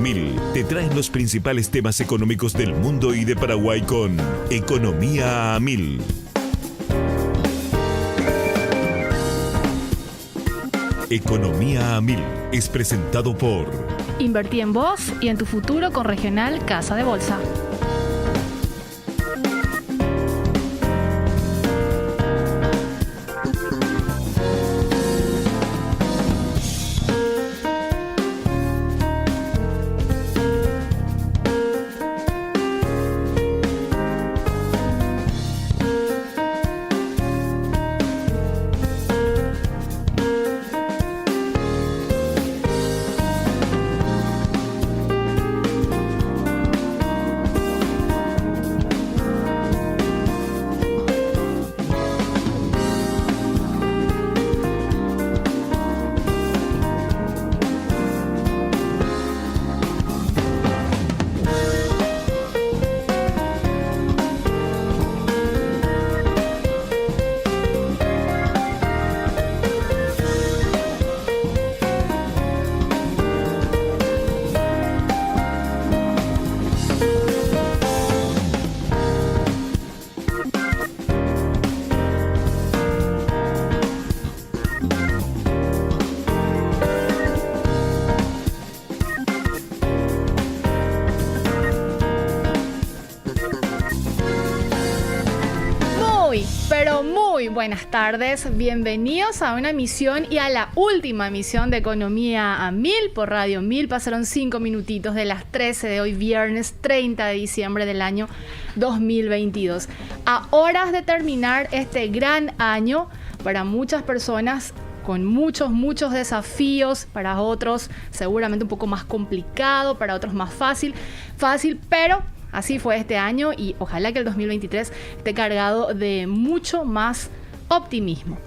1000 te traen los principales temas económicos del mundo y de Paraguay con Economía a 1000. Economía a 1000 es presentado por Invertí en vos y en tu futuro con Regional Casa de Bolsa. Muy buenas tardes, bienvenidos a una emisión y a la última emisión de Economía a 1000 por Radio 1000. Pasaron 5 minutitos de las 13 de hoy, viernes 30 de diciembre del año 2022. A horas de terminar este gran año, para muchas personas con muchos desafíos, para otros seguramente un poco más complicado, para otros más fácil, pero así fue este año y ojalá que el 2023 esté cargado de mucho más optimismo.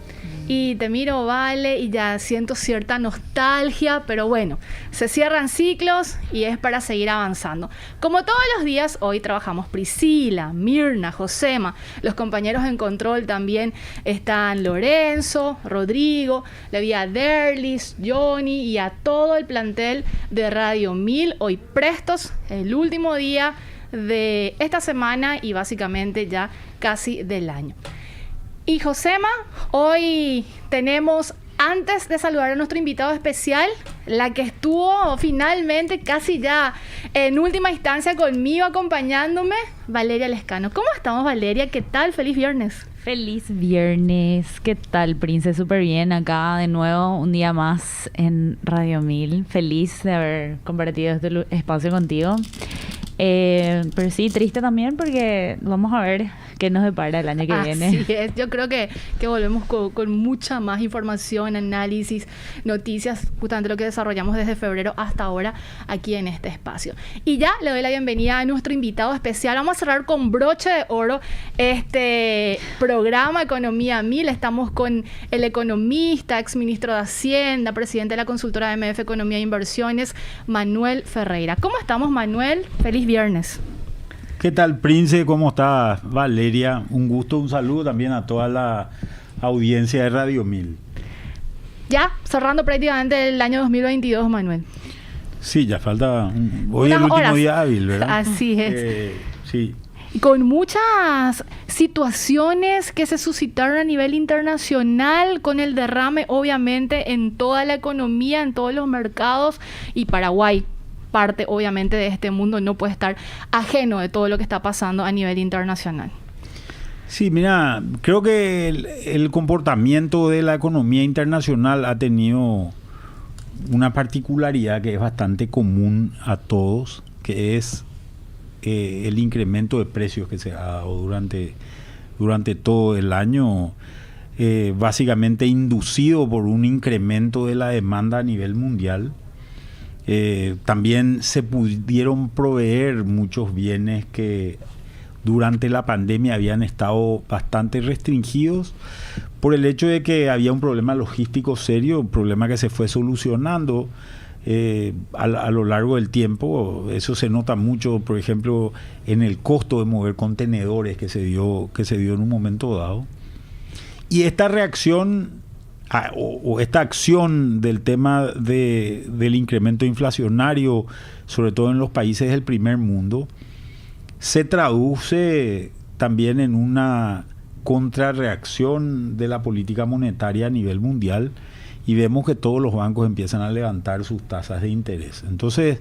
Y te miro, Vale, y ya siento cierta nostalgia, pero bueno, se cierran ciclos y es para seguir avanzando. Como todos los días, hoy trabajamos Priscila, Mirna, Josema, los compañeros en control también están Lorenzo, Rodrigo, le vi a Derlis, Johnny y a todo el plantel de Radio 1000, hoy prestos, el último día de esta semana y básicamente ya casi del año. Y Josema, hoy tenemos, antes de saludar a nuestro invitado especial, la que estuvo finalmente casi ya en última instancia conmigo acompañándome, Valeria Lescano. ¿Cómo estamos, Valeria? ¿Qué tal? ¡Feliz viernes! Feliz viernes. ¿Qué tal, Prince? Súper bien acá de nuevo, un día más en Radio 1000. Feliz de haber compartido este espacio contigo. Pero sí, triste también porque vamos a ver qué nos depara el año que viene. Así es, yo creo que volvemos con mucha más información, análisis, noticias, justamente lo que desarrollamos desde febrero hasta ahora aquí en este espacio. Y ya le doy la bienvenida a nuestro invitado especial. Vamos a cerrar con broche de oro este programa Economía a 1000. Estamos con el economista, exministro de Hacienda, presidente de la consultora MF Economía e Inversiones, Manuel Ferreira. ¿Cómo estamos, Manuel? Feliz viernes. ¿Qué tal, Prince? ¿Cómo estás, Valeria? Un gusto, un saludo también a toda la audiencia de Radio 1000. Ya cerrando prácticamente el año 2022, Manuel. Sí, ya falta hoy el último día hábil, ¿verdad? Así es. Sí. Con muchas situaciones que se suscitaron a nivel internacional, con el derrame obviamente en toda la economía, en todos los mercados, y Paraguay, parte obviamente de este mundo, no puede estar ajeno de todo lo que está pasando a nivel internacional. Sí, mira, creo que el comportamiento de la economía internacional ha tenido una particularidad que es bastante común a todos, que es el incremento de precios que se ha dado durante todo el año, básicamente inducido por un incremento de la demanda a nivel mundial. También se pudieron proveer muchos bienes que durante la pandemia habían estado bastante restringidos por el hecho de que había un problema logístico serio, un problema que se fue solucionando a lo largo del tiempo. Eso se nota mucho, por ejemplo, en el costo de mover contenedores que se dio en un momento dado. Y esta reacción o esta acción del tema del incremento inflacionario, sobre todo en los países del primer mundo, se traduce también en una contrarreacción de la política monetaria a nivel mundial, y vemos que todos los bancos empiezan a levantar sus tasas de interés. Entonces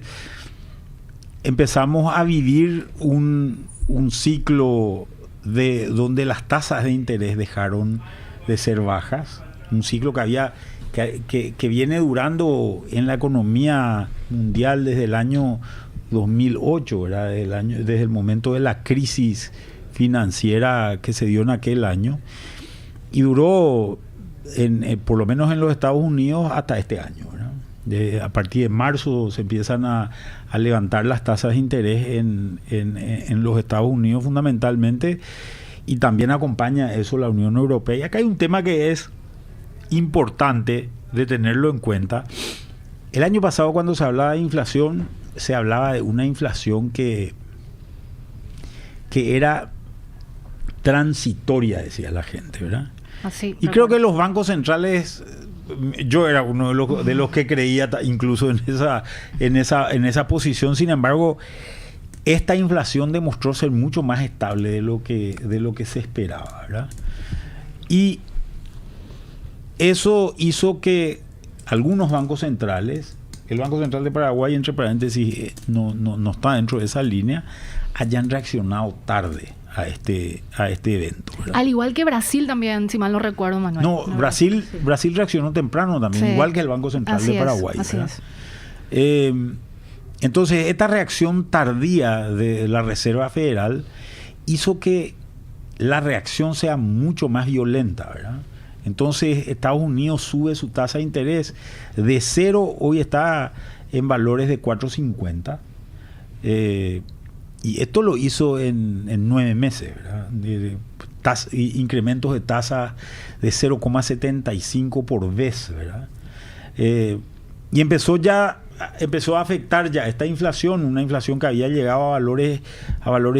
empezamos a vivir un ciclo donde las tasas de interés dejaron de ser bajas, un ciclo que viene durando en la economía mundial desde el año 2008, ¿verdad? Desde el momento de la crisis financiera que se dio en aquel año, y duró por lo menos en los Estados Unidos hasta este año, ¿verdad? A partir de marzo se empiezan a levantar las tasas de interés en los Estados Unidos fundamentalmente, y también acompaña eso la Unión Europea. Y acá hay un tema que es importante de tenerlo en cuenta. El año pasado, cuando se hablaba de inflación, se hablaba de una inflación que era transitoria, decía la gente, ¿verdad? Así, y creo que los bancos centrales, yo era uno de los que creía incluso en esa posición. Sin embargo, esta inflación demostró ser mucho más estable de lo que se esperaba, ¿verdad? Y eso hizo que algunos bancos centrales, el Banco Central de Paraguay, entre paréntesis, no está dentro de esa línea, hayan reaccionado tarde a este evento, ¿verdad? Al igual que Brasil también, si mal no recuerdo, Manuel. No, Brasil reaccionó temprano también, sí, igual que el Banco Central de Paraguay. Así es. Entonces, esta reacción tardía de la Reserva Federal hizo que la reacción sea mucho más violenta, ¿verdad? Entonces, Estados Unidos sube su tasa de interés de 0, hoy está en valores de 4.50. Y esto lo hizo en 9 meses, ¿verdad? Incrementos de tasa de 0,75 por vez, ¿verdad? Y empezó a afectar ya esta inflación, una inflación que había llegado a valores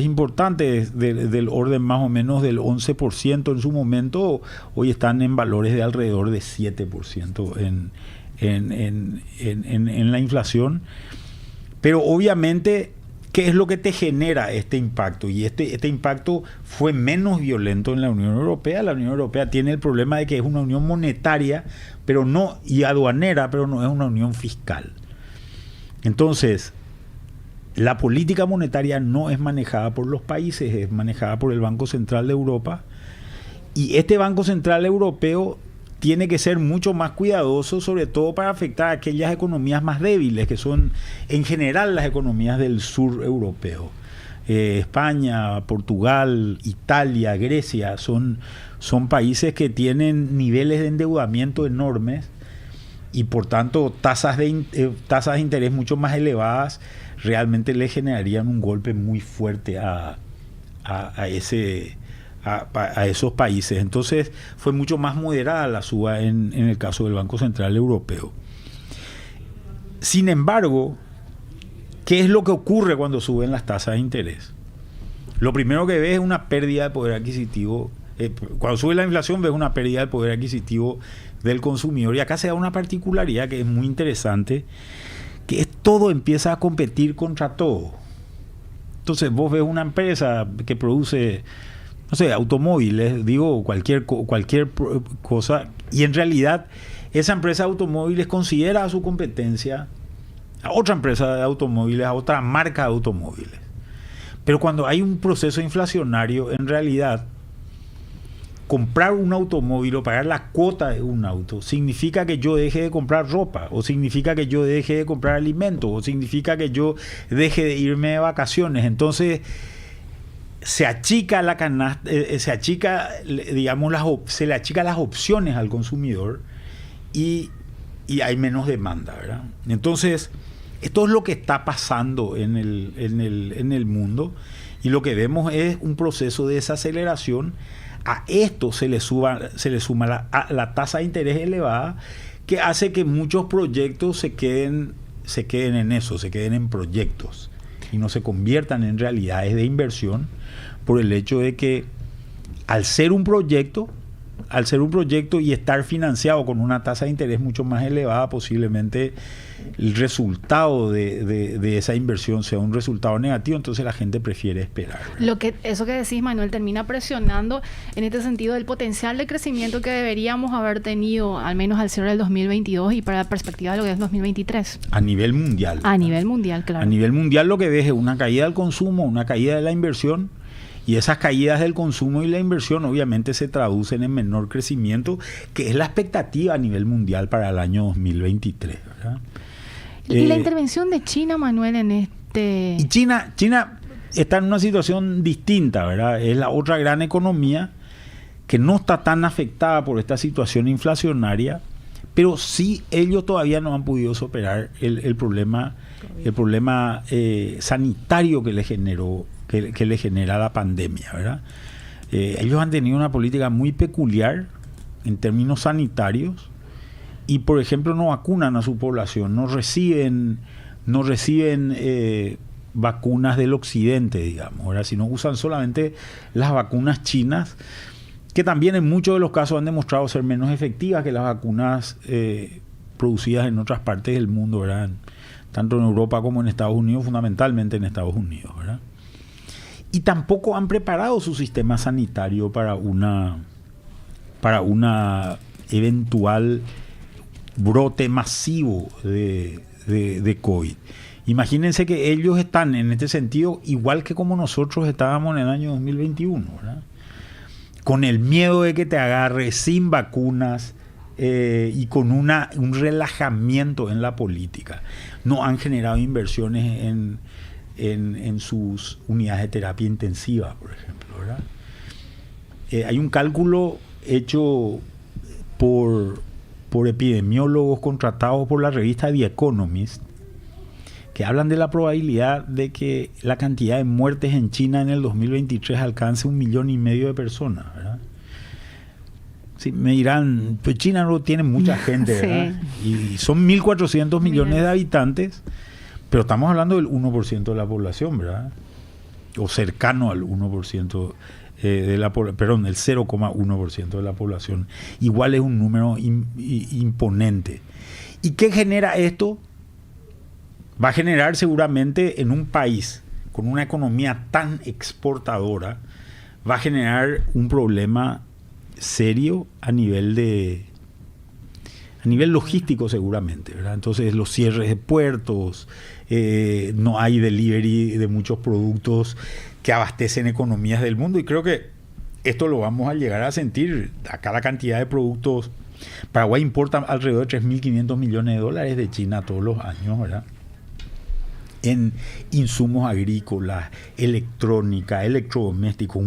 importantes del orden más o menos del 11% en su momento. Hoy están en valores de alrededor de 7% en la inflación. Pero obviamente, ¿qué es lo que te genera este impacto? Y este impacto fue menos violento en la Unión Europea. La Unión Europea tiene el problema de que es una unión monetaria, pero no, y aduanera, pero no es una unión fiscal. Entonces, la política monetaria no es manejada por los países, es manejada por el Banco Central de Europa. Y este Banco Central Europeo tiene que ser mucho más cuidadoso, sobre todo para afectar a aquellas economías más débiles, que son en general las economías del sur europeo. España, Portugal, Italia, Grecia, son países que tienen niveles de endeudamiento enormes, y por tanto tasas de interés mucho más elevadas realmente le generarían un golpe muy fuerte a esos países. Entonces fue mucho más moderada la suba en el caso del Banco Central Europeo. Sin embargo, ¿qué es lo que ocurre cuando suben las tasas de interés? Lo primero que ves es una pérdida de poder adquisitivo. Cuando sube la inflación ves una pérdida de poder adquisitivo del consumidor, y acá se da una particularidad que es muy interesante, que es todo empieza a competir contra todo. Entonces vos ves una empresa que produce, no sé, automóviles, digo, cualquier cosa, y en realidad esa empresa de automóviles considera a su competencia a otra empresa de automóviles, a otra marca de automóviles. Pero cuando hay un proceso inflacionario, en realidad comprar un automóvil o pagar la cuota de un auto significa que yo deje de comprar ropa, o significa que yo deje de comprar alimentos, o significa que yo deje de irme de vacaciones. Entonces se achica la canasta, se le achica las opciones al consumidor, y hay menos demanda, ¿verdad? Entonces esto es lo que está pasando en el mundo, y lo que vemos es un proceso de desaceleración. A esto se le suma la tasa de interés elevada, que hace que muchos proyectos se queden en proyectos y no se conviertan en realidades de inversión, por el hecho de que al ser un proyecto al ser un proyecto y estar financiado con una tasa de interés mucho más elevada, posiblemente el resultado de esa inversión sea un resultado negativo, entonces la gente prefiere esperar. Eso que decís, Manuel, termina presionando en este sentido el potencial de crecimiento que deberíamos haber tenido, al menos al cierre del 2022 y para la perspectiva de lo que es 2023. A nivel mundial. A nivel mundial, claro. A nivel mundial lo que ves es una caída del consumo, una caída de la inversión, y esas caídas del consumo y la inversión obviamente se traducen en menor crecimiento, que es la expectativa a nivel mundial para el año 2023, ¿verdad? Y la intervención de China, Manuel, en este... Y China está en una situación distinta, ¿verdad? Es la otra gran economía que no está tan afectada por esta situación inflacionaria, pero sí ellos todavía no han podido superar el problema sanitario que le genera la pandemia, ¿verdad? Ellos han tenido una política muy peculiar en términos sanitarios y, por ejemplo, no vacunan a su población, no reciben vacunas del occidente, digamos, ¿verdad? Sino usan solamente las vacunas chinas, que también en muchos de los casos han demostrado ser menos efectivas que las vacunas producidas en otras partes del mundo, ¿verdad? Tanto en Europa como en Estados Unidos, fundamentalmente en Estados Unidos, ¿verdad? Y tampoco han preparado su sistema sanitario para una eventual brote masivo de COVID. Imagínense que ellos están en este sentido igual que como nosotros estábamos en el año 2021, ¿verdad? Con el miedo de que te agarre sin vacunas y con un relajamiento en la política. No han generado inversiones en sus unidades de terapia intensiva, por ejemplo, ¿verdad? Hay un cálculo hecho por epidemiólogos contratados por la revista The Economist que hablan de la probabilidad de que la cantidad de muertes en China en el 2023 alcance 1,5 millones de personas, ¿verdad? Sí, me dirán, pues China no tiene mucha gente, ¿verdad? Sí. Y son 1.400 millones de habitantes, pero estamos hablando del 1% de la población, ¿verdad? O cercano al 1% de la población, perdón, el 0,1% de la población. Igual es un número imponente. ¿Y qué genera esto? Va a generar seguramente en un país con una economía tan exportadora, va a generar un problema serio a nivel logístico seguramente, ¿verdad? Entonces los cierres de puertos, no hay delivery de muchos productos que abastecen economías del mundo, y creo que esto lo vamos a llegar a sentir. Acá la cantidad de productos, Paraguay importa alrededor de 3.500 millones de dólares de China todos los años, ¿verdad? En insumos agrícolas, electrónica, electrodomésticos,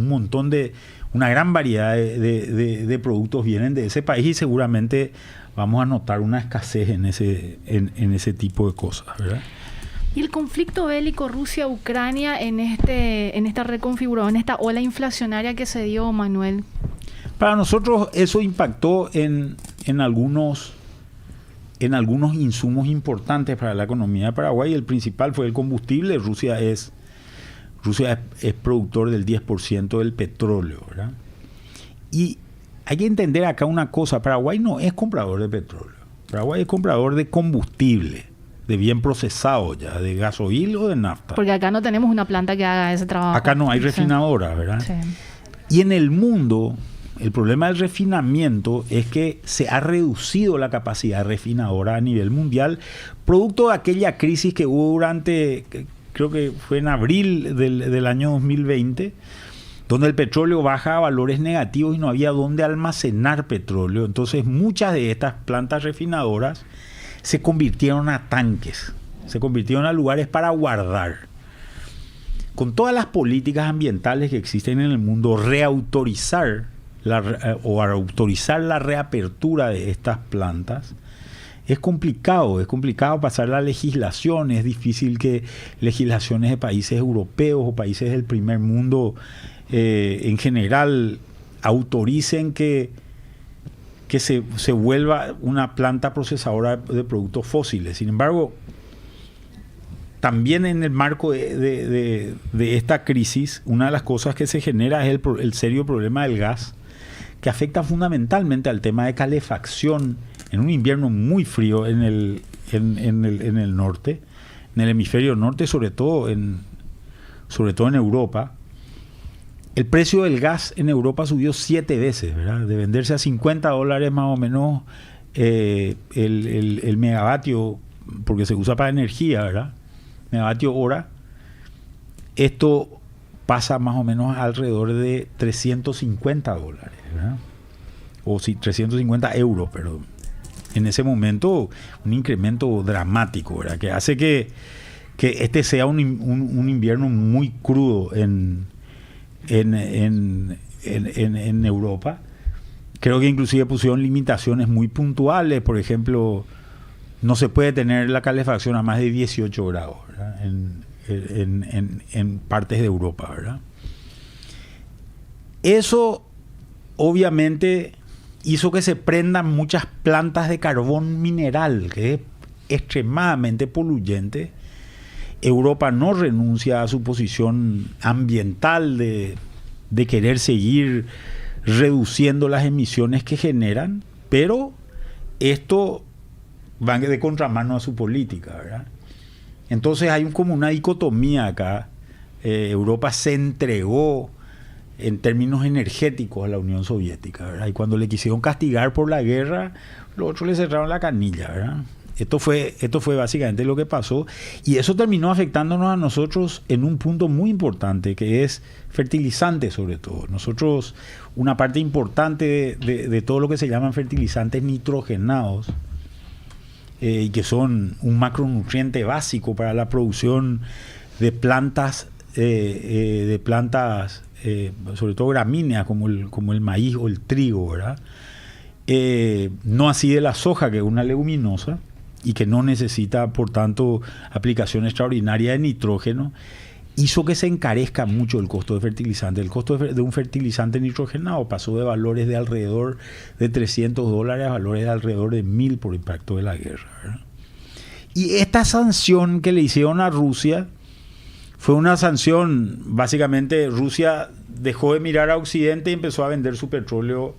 una gran variedad de productos vienen de ese país, y seguramente vamos a notar una escasez en ese tipo de cosas, ¿verdad? Y el conflicto bélico Rusia-Ucrania en esta reconfiguración, en esta ola inflacionaria que se dio, Manuel. Para nosotros eso impactó en algunos insumos importantes para la economía de Paraguay. El principal fue el combustible. Rusia es productor del 10% del petróleo, ¿verdad? Y hay que entender acá una cosa: Paraguay no es comprador de petróleo. Paraguay es comprador de combustible, de bien procesado ya, de gasoil o de nafta. Porque acá no tenemos una planta que haga ese trabajo. Acá no hay refinadora, ¿verdad? Sí. Y en el mundo, el problema del refinamiento es que se ha reducido la capacidad refinadora a nivel mundial, producto de aquella crisis que hubo durante, creo que fue en abril del año 2020, donde el petróleo baja a valores negativos y no había dónde almacenar petróleo. Entonces muchas de estas plantas refinadoras se convirtieron a tanques, se convirtieron a lugares para guardar. Con todas las políticas ambientales que existen en el mundo, autorizar la reapertura de estas plantas es complicado pasar la legislación. Es difícil que legislaciones de países europeos o países del primer mundo en general autoricen que se vuelva una planta procesadora de productos fósiles. Sin embargo, también en el marco de esta crisis, una de las cosas que se genera es el serio problema del gas, que afecta fundamentalmente al tema de calefacción en un invierno muy frío en el norte, en el hemisferio norte, sobre todo en Europa. El precio del gas en Europa subió 7 veces, ¿verdad? De venderse a $50 más o menos el megavatio, porque se usa para energía, ¿verdad? Megavatio hora. Esto pasa más o menos alrededor de $350, ¿verdad? O sí, 350 euros, perdón. En ese momento, un incremento dramático, ¿verdad? Que hace que este sea un invierno muy crudo en Europa. Creo que inclusive pusieron limitaciones muy puntuales. Por ejemplo, no se puede tener la calefacción a más de 18 grados, ¿verdad? En partes de Europa, ¿verdad? Eso obviamente hizo que se prendan muchas plantas de carbón mineral, que es extremadamente poluyente. Europa no renuncia a su posición ambiental de querer seguir reduciendo las emisiones que generan, pero esto va de contramano a su política, ¿verdad? Entonces hay como una dicotomía acá. Europa se entregó en términos energéticos a la Unión Soviética, ¿verdad? Y cuando le quisieron castigar por la guerra, los otros le cerraron la canilla, ¿verdad? Esto fue básicamente lo que pasó, y eso terminó afectándonos a nosotros en un punto muy importante, que es fertilizantes sobre todo. Nosotros, una parte importante de todo lo que se llaman fertilizantes nitrogenados, y que son un macronutriente básico para la producción de plantas, sobre todo gramíneas como el maíz o el trigo, ¿verdad? No así de la soja, que es una leguminosa y que no necesita, por tanto, aplicación extraordinaria de nitrógeno. Hizo que se encarezca mucho el costo de fertilizante. El costo de un fertilizante nitrogenado pasó de valores de alrededor de $300 a valores de alrededor de 1.000 por impacto de la guerra, ¿verdad? Y esta sanción que le hicieron a Rusia fue una sanción, básicamente Rusia dejó de mirar a Occidente y empezó a vender su petróleo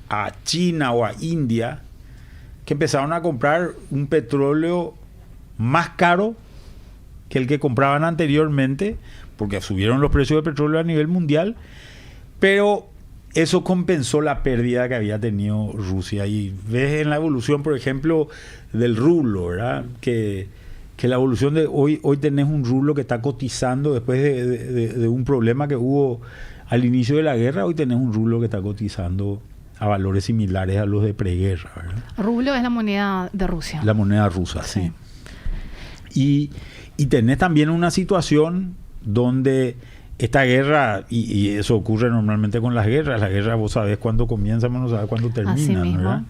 a China o a India, que empezaron a comprar un petróleo más caro que el que compraban anteriormente, porque subieron los precios de petróleo a nivel mundial, pero eso compensó la pérdida que había tenido Rusia. Y ves en la evolución, por ejemplo, del rublo, ¿verdad? Que la evolución de hoy tenés un rublo que está cotizando después de un problema que hubo al inicio de la guerra. Hoy tenés un rublo que está cotizando a valores similares a los de preguerra, ¿verdad? Rublo es la moneda de Rusia. La moneda rusa, sí. Y tenés también una situación donde esta guerra, y eso ocurre normalmente con las guerras vos sabés cuándo comienzan, no sabés cuándo terminan, ¿verdad?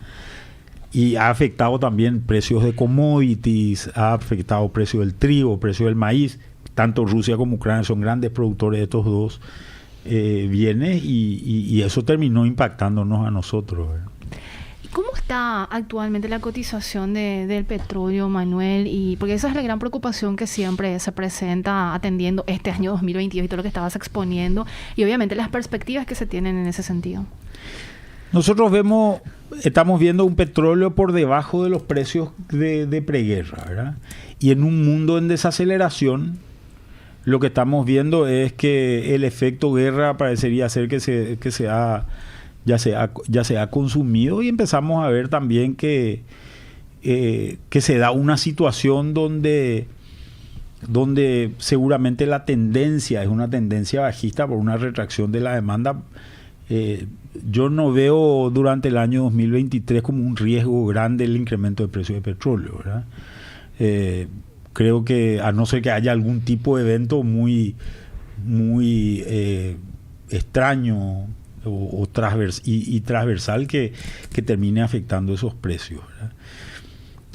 Y ha afectado también precios de commodities, ha afectado precios del trigo, precios del maíz. Tanto Rusia como Ucrania son grandes productores de estos dos bienes, y eso terminó impactándonos a nosotros, ¿verdad? ¿Cómo está actualmente la cotización del petróleo, Manuel? Porque esa es la gran preocupación que siempre se presenta atendiendo este año 2022 y todo lo que estabas exponiendo, y obviamente las perspectivas que se tienen en ese sentido. Nosotros estamos viendo un petróleo por debajo de los precios de preguerra, ¿verdad? Y en un mundo en desaceleración, lo que estamos viendo es que el efecto guerra parecería ser ya se ha consumido, y empezamos a ver también que se da una situación donde seguramente la tendencia es una tendencia bajista por una retracción de la demanda. Yo no veo durante el año 2023 como un riesgo grande el incremento del precio de petróleo, ¿verdad? Creo que, a no ser que haya algún tipo de evento muy extraño o transversal que termine afectando esos precios, ¿verdad?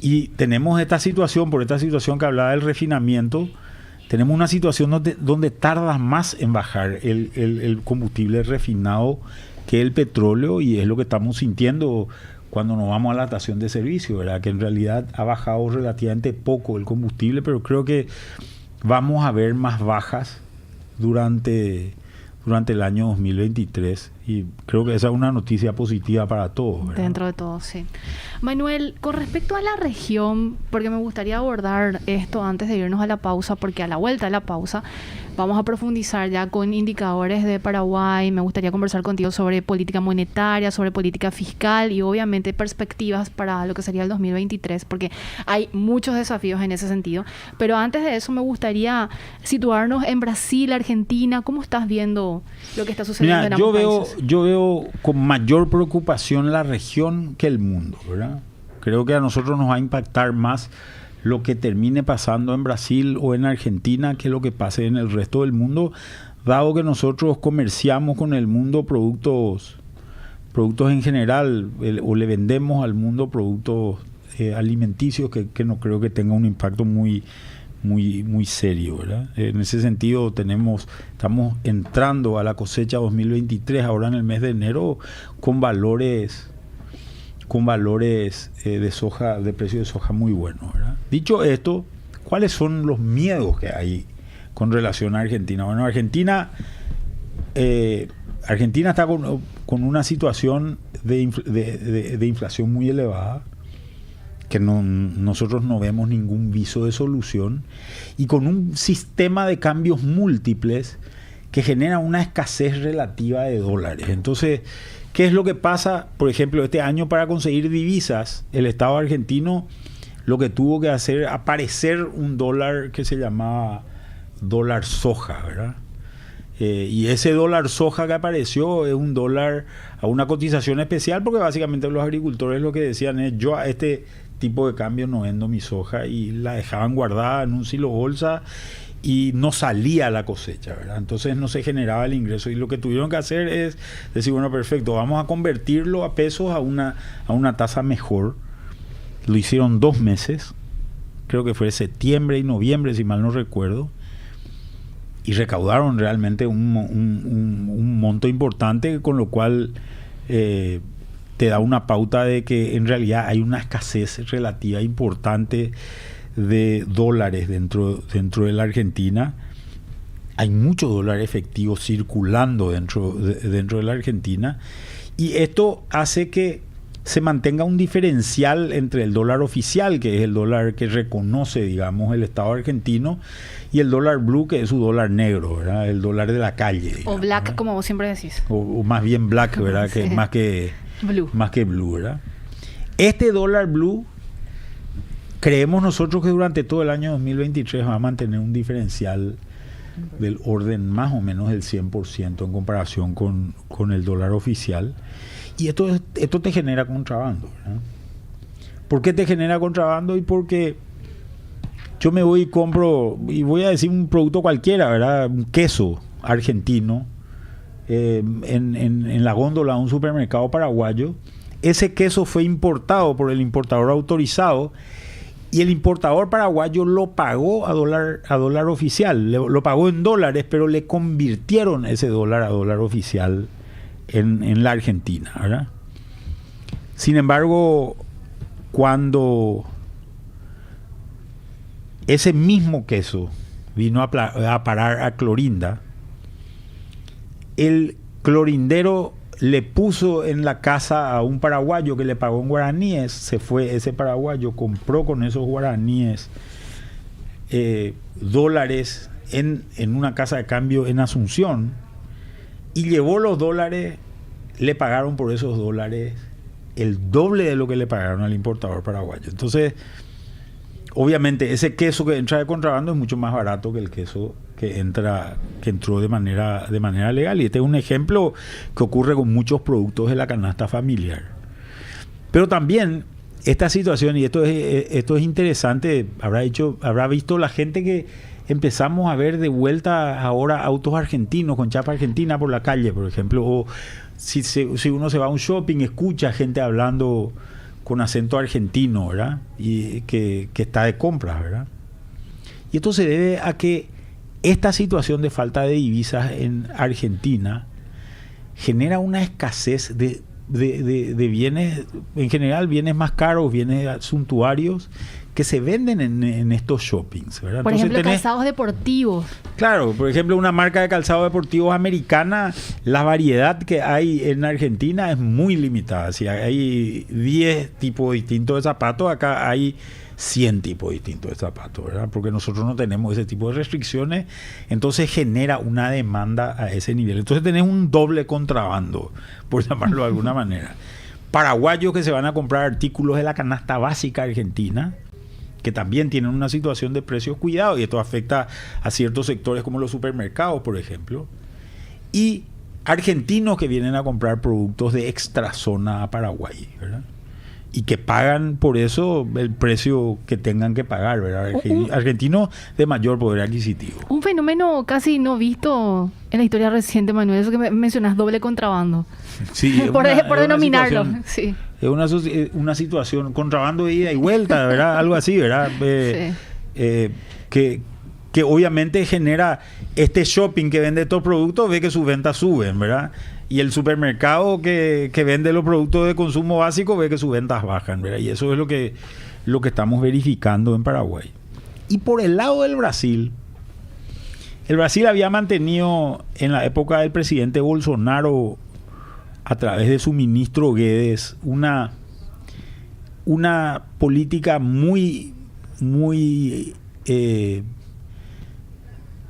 Y tenemos esta situación, por esta situación que hablaba del refinamiento, tenemos una situación donde tarda más en bajar el combustible refinado que el petróleo, y es lo que estamos sintiendo cuando nos vamos a la estación de servicio, ¿verdad? Que en realidad ha bajado relativamente poco el combustible, pero creo que vamos a ver más bajas durante durante el año 2023. Y creo que esa es una noticia positiva para todos, ¿verdad? Dentro de todo, sí. Manuel, con respecto a la región, porque me gustaría abordar esto antes de irnos a la pausa, porque a la vuelta de la pausa vamos a profundizar ya con indicadores de Paraguay. Me gustaría conversar contigo sobre política monetaria, sobre política fiscal y obviamente perspectivas para lo que sería el 2023, porque hay muchos desafíos en ese sentido. Pero antes de eso me gustaría situarnos en Brasil, Argentina. ¿Cómo estás viendo lo que está sucediendo en ambos países? Yo veo con mayor preocupación la región que el mundo, ¿verdad? Creo que a nosotros nos va a impactar más lo que termine pasando en Brasil o en Argentina que lo que pase en el resto del mundo, dado que nosotros comerciamos con el mundo productos en general, o le vendemos al mundo productos alimenticios que no creo que tenga un impacto muy serio, ¿verdad? En ese sentido estamos entrando a la cosecha 2023 ahora en el mes de enero con valores de soja, de precio de soja muy buenos, ¿verdad? Dicho esto, ¿cuáles son los miedos que hay con relación a Argentina? Bueno, Argentina está con una situación de inflación muy elevada, que nosotros no vemos ningún viso de solución, y con un sistema de cambios múltiples que genera una escasez relativa de dólares. Entonces, ¿qué es lo que pasa? Por ejemplo, este año para conseguir divisas, el Estado argentino lo que tuvo que hacer, aparecer un dólar que se llamaba dólar soja, ¿verdad? Y ese dólar soja que apareció es un dólar a una cotización especial, porque básicamente los agricultores lo que decían es: yo a este tipo de cambio no vendo mi soja, y la dejaban guardada en un silo bolsa y no salía la cosecha, ¿verdad? Entonces no se generaba el ingreso, y lo que tuvieron que hacer es decir: bueno, perfecto, vamos a convertirlo a pesos a una tasa mejor. Lo hicieron 2 meses, creo que fue septiembre y noviembre, si mal no recuerdo, y recaudaron realmente un monto importante, con lo cual te da una pauta de que en realidad hay una escasez relativa importante de dólares dentro de la Argentina. Hay mucho dólar efectivo circulando dentro de la Argentina, y esto hace que se mantenga un diferencial entre el dólar oficial, que es el dólar que reconoce, digamos, el Estado argentino, y el dólar blue, que es su dólar negro, ¿verdad? El dólar de la calle, digamos, o black, ¿verdad? Como vos siempre decís. O más bien black, ¿verdad? Sí. Que más que blue, ¿verdad? Este dólar blue, creemos nosotros que durante todo el año 2023 va a mantener un diferencial del orden más o menos del 100% en comparación con el dólar oficial. Y esto te genera contrabando, ¿verdad? ¿Por qué te genera contrabando? Y porque yo me voy y compro, y voy a decir un producto cualquiera, ¿verdad? Un queso argentino en la góndola de un supermercado paraguayo. Ese queso fue importado por el importador autorizado, y el importador paraguayo lo pagó a dólar oficial, lo pagó en dólares, pero le convirtieron ese dólar a dólar oficial en la Argentina, ¿verdad? Sin embargo, cuando ese mismo queso vino a parar a Clorinda, el clorindero le puso en la casa a un paraguayo que le pagó en guaraníes. Se fue ese paraguayo, compró con esos guaraníes dólares en una casa de cambio en Asunción, y llevó los dólares. Le pagaron por esos dólares el doble de lo que le pagaron al importador paraguayo. Entonces, obviamente, ese queso que entra de contrabando es mucho más barato que el queso que entró de manera legal. Y este es un ejemplo que ocurre con muchos productos de la canasta familiar. Pero también esta situación, y esto es interesante, habrá visto la gente que empezamos a ver de vuelta ahora autos argentinos con chapa argentina por la calle, por ejemplo, o si uno se va a un shopping, escucha gente hablando con acento argentino, ¿verdad? Y que está de compras, ¿verdad? Y esto se debe a que esta situación de falta de divisas en Argentina genera una escasez de bienes, en general bienes más caros, bienes suntuarios, que se venden en estos shoppings, ¿verdad? Por Entonces ejemplo, calzados deportivos. Claro, por ejemplo, una marca de calzados deportivos americana, la variedad que hay en Argentina es muy limitada. Si hay 10 tipos distintos de zapatos, acá hay 100 tipos distintos de zapatos, ¿verdad? Porque nosotros no tenemos ese tipo de restricciones, entonces genera una demanda a ese nivel. Entonces tenés un doble contrabando, por llamarlo de alguna manera. Paraguayos que se van a comprar artículos de la canasta básica argentina, que también tienen una situación de precios cuidados, y esto afecta a ciertos sectores como los supermercados, por ejemplo, y argentinos que vienen a comprar productos de extrazona a Paraguay, ¿verdad? Y que pagan por eso el precio que tengan que pagar, ¿verdad? Argentinos de mayor poder adquisitivo. Un fenómeno casi no visto en la historia reciente, Manuel, eso que mencionas, doble contrabando. Sí, por denominarlo. Sí. Es una situación, contrabando de ida y vuelta, ¿verdad? Algo así, ¿verdad? Que obviamente genera este shopping que vende estos productos, ve que sus ventas suben, ¿verdad? Y el supermercado que vende los productos de consumo básico ve que sus ventas bajan, ¿verdad? Y eso es lo que estamos verificando en Paraguay. Y por el lado del Brasil, el Brasil había mantenido en la época del presidente Bolsonaro, a través de su ministro Guedes, una política muy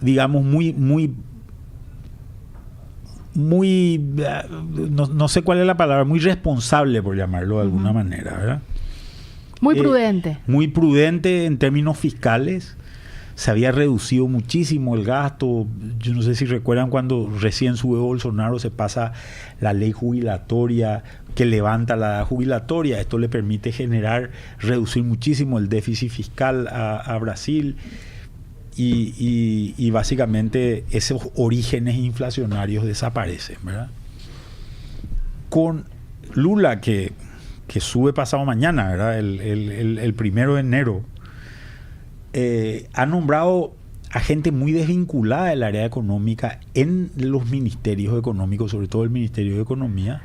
digamos, no sé cuál es la palabra, muy responsable, por llamarlo de alguna manera, ¿verdad? Muy prudente. Muy prudente en términos fiscales. Se había reducido muchísimo el gasto. Yo no sé si recuerdan cuando recién sube Bolsonaro, se pasa la ley jubilatoria que levanta la edad jubilatoria. Esto le permite reducir muchísimo el déficit fiscal a Brasil. Y básicamente esos orígenes inflacionarios desaparecen, ¿verdad? Con Lula, que sube pasado mañana, ¿verdad? El 1 de enero, ha nombrado a gente muy desvinculada del área económica en los ministerios económicos, sobre todo el Ministerio de Economía.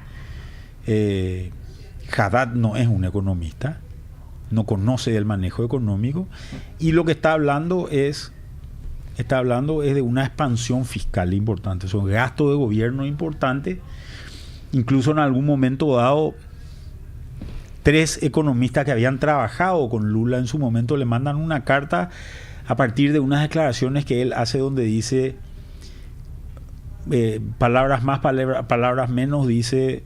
Haddad no es un economista, no conoce del manejo económico, y lo que está hablando es de una expansión fiscal importante, son gastos de gobierno importantes. Incluso en algún momento dado, 3 economistas que habían trabajado con Lula en su momento le mandan una carta a partir de unas declaraciones que él hace donde dice, palabras más, palabras menos, dice: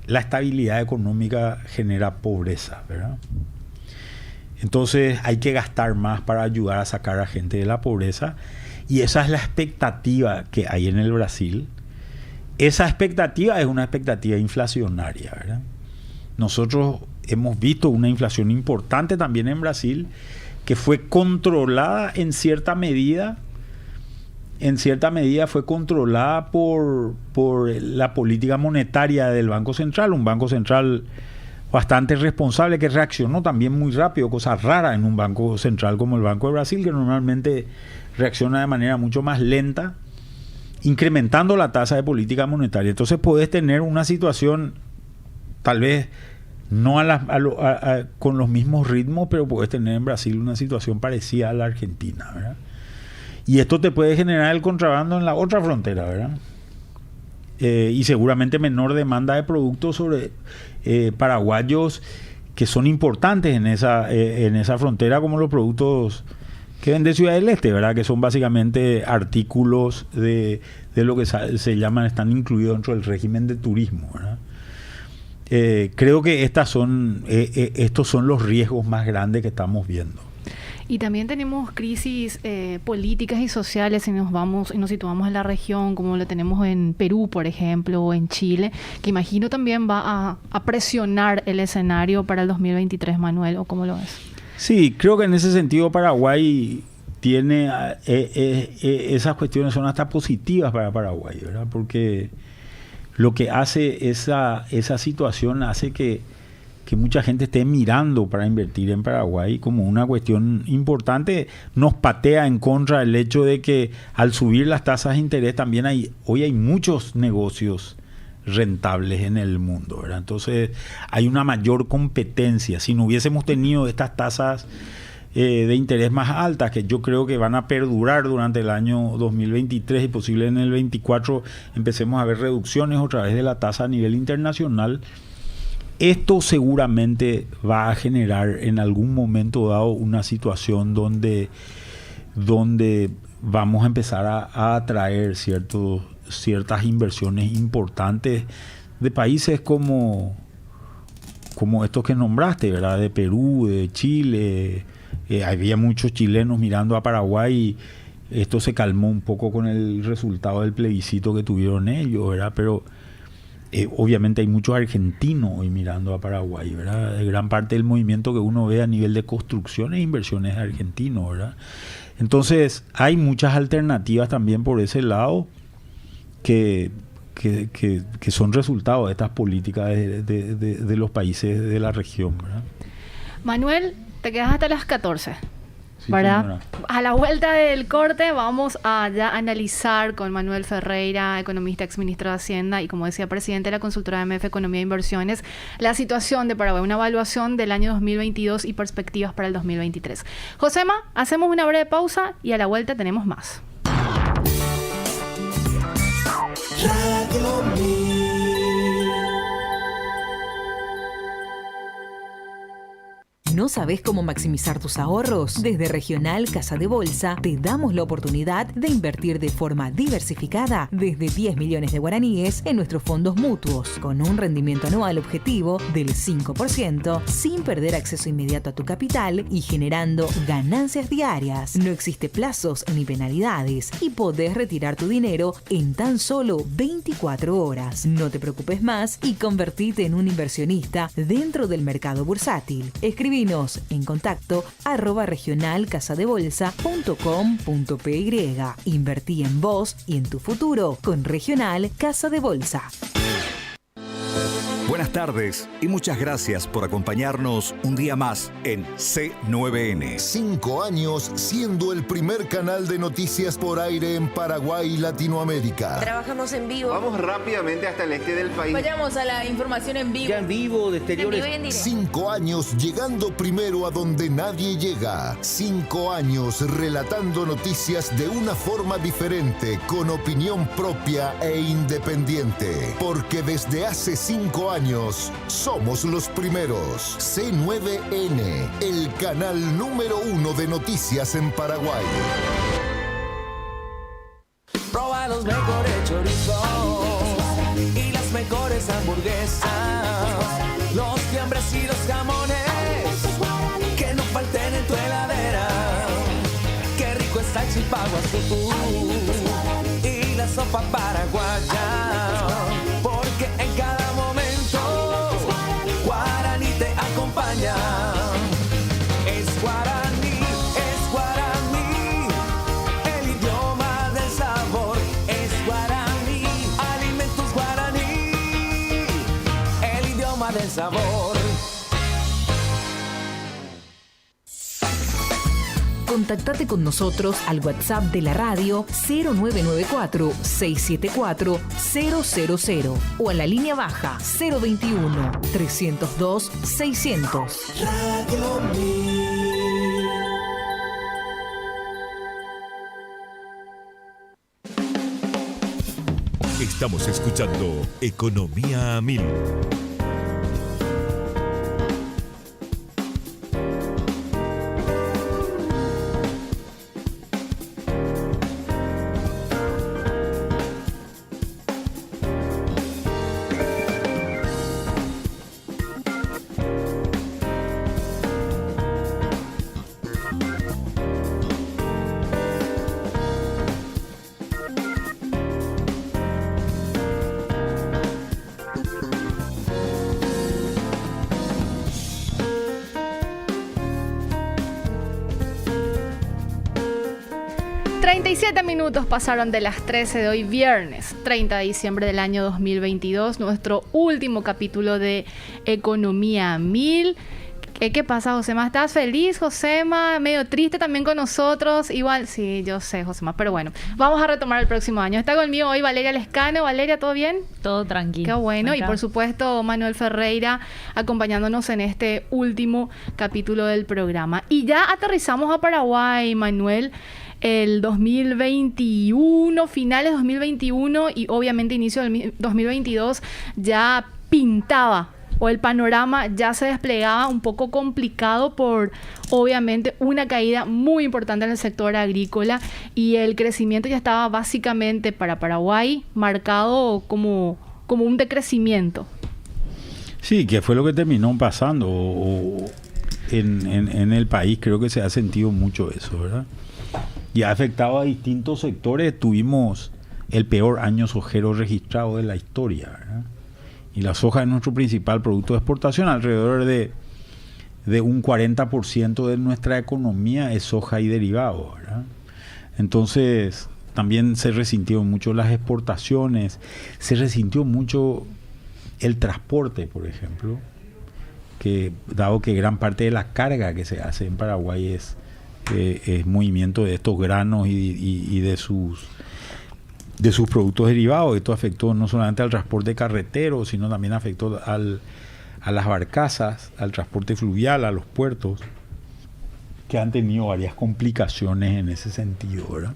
la estabilidad económica genera pobreza, ¿verdad? Entonces hay que gastar más para ayudar a sacar a gente de la pobreza, y esa es la expectativa que hay en el Brasil. Esa expectativa es una expectativa inflacionaria, ¿verdad? Nosotros hemos visto una inflación importante también en Brasil, que fue controlada en cierta medida fue controlada por la política monetaria del Banco Central, un Banco Central bastante responsable que reaccionó también muy rápido, cosa rara en un banco central como el Banco de Brasil, que normalmente reacciona de manera mucho más lenta, incrementando la tasa de política monetaria. Entonces podés tener una situación, tal vez no con los mismos ritmos, pero podés tener en Brasil una situación parecida a la Argentina, ¿verdad? Y esto te puede generar el contrabando en la otra frontera, ¿verdad? Y seguramente menor demanda de productos sobre paraguayos que son importantes en esa frontera, como los productos que vende Ciudad del Este, ¿verdad? Que son básicamente artículos de lo que se llaman, están incluidos dentro del régimen de turismo, ¿verdad? Creo que estos son los riesgos más grandes que estamos viendo. Y también tenemos crisis políticas y sociales si nos situamos en la región, como lo tenemos en Perú, por ejemplo, o en Chile, que imagino también va a presionar el escenario para el 2023, Manuel, ¿o cómo lo ves? Sí, creo que en ese sentido Paraguay tiene esas cuestiones son hasta positivas para Paraguay, ¿verdad? Porque lo que hace esa situación hace que mucha gente esté mirando para invertir en Paraguay como una cuestión importante. Nos patea en contra el hecho de que al subir las tasas de interés también hoy hay muchos negocios rentables en el mundo, ¿verdad? Entonces hay una mayor competencia. Si no hubiésemos tenido estas tasas de interés más altas, que yo creo que van a perdurar durante el año 2023 y posible en el 24 empecemos a ver reducciones otra vez de la tasa a nivel internacional. Esto seguramente va a generar en algún momento dado una situación donde vamos a empezar a atraer ciertas inversiones importantes de países como estos que nombraste, ¿verdad? De Perú, de Chile. Había muchos chilenos mirando a Paraguay. Esto se calmó un poco con el resultado del plebiscito que tuvieron ellos, ¿verdad? Pero obviamente hay muchos argentinos hoy mirando a Paraguay, ¿verdad? Gran parte del movimiento que uno ve a nivel de construcciones e inversiones de argentinos, ¿verdad? Entonces hay muchas alternativas también por ese lado que son resultados de estas políticas de los países de la región, ¿verdad? Manuel, te quedas hasta las 14. Sí, ¿verdad? señora. A la vuelta del corte vamos a ya analizar con Manuel Ferreira, economista, exministro de Hacienda y, como decía, presidente de la consultora MF Economía e Inversiones, la situación de Paraguay, una evaluación del año 2022 y perspectivas para el 2023. Josema, hacemos una breve pausa y a la vuelta tenemos más. Radio Mil. ¿No sabes cómo maximizar tus ahorros? Desde Regional Casa de Bolsa te damos la oportunidad de invertir de forma diversificada desde 10 millones de guaraníes en nuestros fondos mutuos, con un rendimiento anual objetivo del 5%, sin perder acceso inmediato a tu capital y generando ganancias diarias. No existe plazos ni penalidades y podés retirar tu dinero en tan solo 24 horas. No te preocupes más y convertite en un inversionista dentro del mercado bursátil. Escribinos en contacto @regionalcasadebolsa.com.py. Invertí en vos y en tu futuro con Regional Casa de Bolsa. Buenas tardes y muchas gracias por acompañarnos un día más en C9N. 5 años siendo el primer canal de noticias por aire en Paraguay y Latinoamérica. Trabajamos en vivo. Vamos rápidamente hasta el este del país. Vayamos a la información en vivo. Ya en vivo, de exteriores. En vivo y en directo. 5 años llegando primero a donde nadie llega. 5 años relatando noticias de una forma diferente, con opinión propia e independiente. Porque desde hace 5 años somos los primeros. C9N, el canal número 1 de noticias en Paraguay. Proba los mejores chorizos y las mejores hamburguesas, los fiambres y los jamones que no falten en tu heladera. Qué rico está el chilpaguazú y la sopa paraguaya, porque en cada momento Guaraní te acompaña. Es Guaraní, el idioma del sabor. Es Guaraní, alimentos Guaraní, el idioma del sabor. Contactate con nosotros al WhatsApp de la radio 0994-674-000 o a la línea baja 021-302-600. Radio Mil. Estamos escuchando Economía a Mil. Minutos pasaron de las 13 de hoy, viernes 30 de diciembre del año 2022, nuestro último capítulo de Economía a Mil. ¿Qué pasa, Josema? ¿Estás feliz, Josema? Medio triste también con nosotros. Igual, sí, yo sé, Josema, pero bueno, vamos a retomar el próximo año. Está conmigo hoy Valeria Lescano. Valeria, ¿todo bien? Todo tranquilo. Qué bueno. Acá. Y por supuesto, Manuel Ferreira acompañándonos en este último capítulo del programa. Y ya aterrizamos a Paraguay, Manuel, el 2021, finales 2021 y obviamente inicio del 2022 ya pintaba, o el panorama ya se desplegaba un poco complicado por, obviamente, una caída muy importante en el sector agrícola, y el crecimiento ya estaba básicamente para Paraguay marcado como un decrecimiento. Sí, que fue lo que terminó pasando en el país. Creo que se ha sentido mucho eso, ¿verdad? Y ha afectado a distintos sectores. Tuvimos el peor año sojero registrado de la historia, ¿verdad? Y la soja es nuestro principal producto de exportación. Alrededor de un 40% de nuestra economía es soja y derivados, ¿verdad? Entonces, también se resintieron mucho las exportaciones, se resintió mucho el transporte, por ejemplo, que dado que gran parte de la carga que se hace en Paraguay es movimiento de estos granos y de sus productos derivados. Esto afectó no solamente al transporte carretero, sino también afectó a las barcazas, al transporte fluvial, a los puertos, que han tenido varias complicaciones en ese sentido, ¿verdad?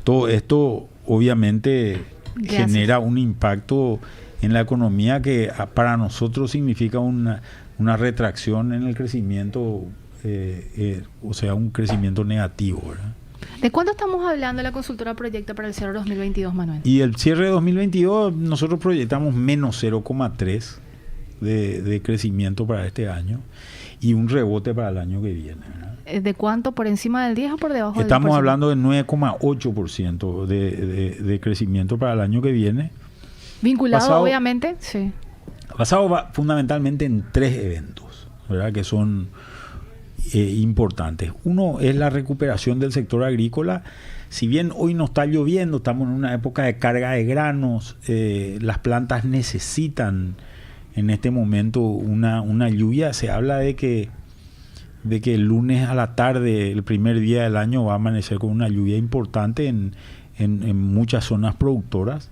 Todo esto obviamente genera un impacto en la economía que para nosotros significa una retracción en el crecimiento, o sea, un crecimiento negativo, ¿verdad? ¿De cuánto estamos hablando la consultora proyecta para el cierre de 2022, Manuel? Y el cierre de 2022 nosotros proyectamos menos 0,3 de crecimiento para este año y un rebote para el año que viene, ¿verdad? ¿De cuánto? ¿Por encima del 10 o por debajo del 10%? Estamos hablando de 9,8% de crecimiento para el año que viene. Vinculado, obviamente, sí. Basado fundamentalmente en 3 eventos, ¿verdad? Que son importantes. Uno es la recuperación del sector agrícola. Si bien hoy no está lloviendo, estamos en una época de carga de granos, las plantas necesitan en este momento una lluvia. Se habla de que el lunes a la tarde, el primer día del año, va a amanecer con una lluvia importante en muchas zonas productoras.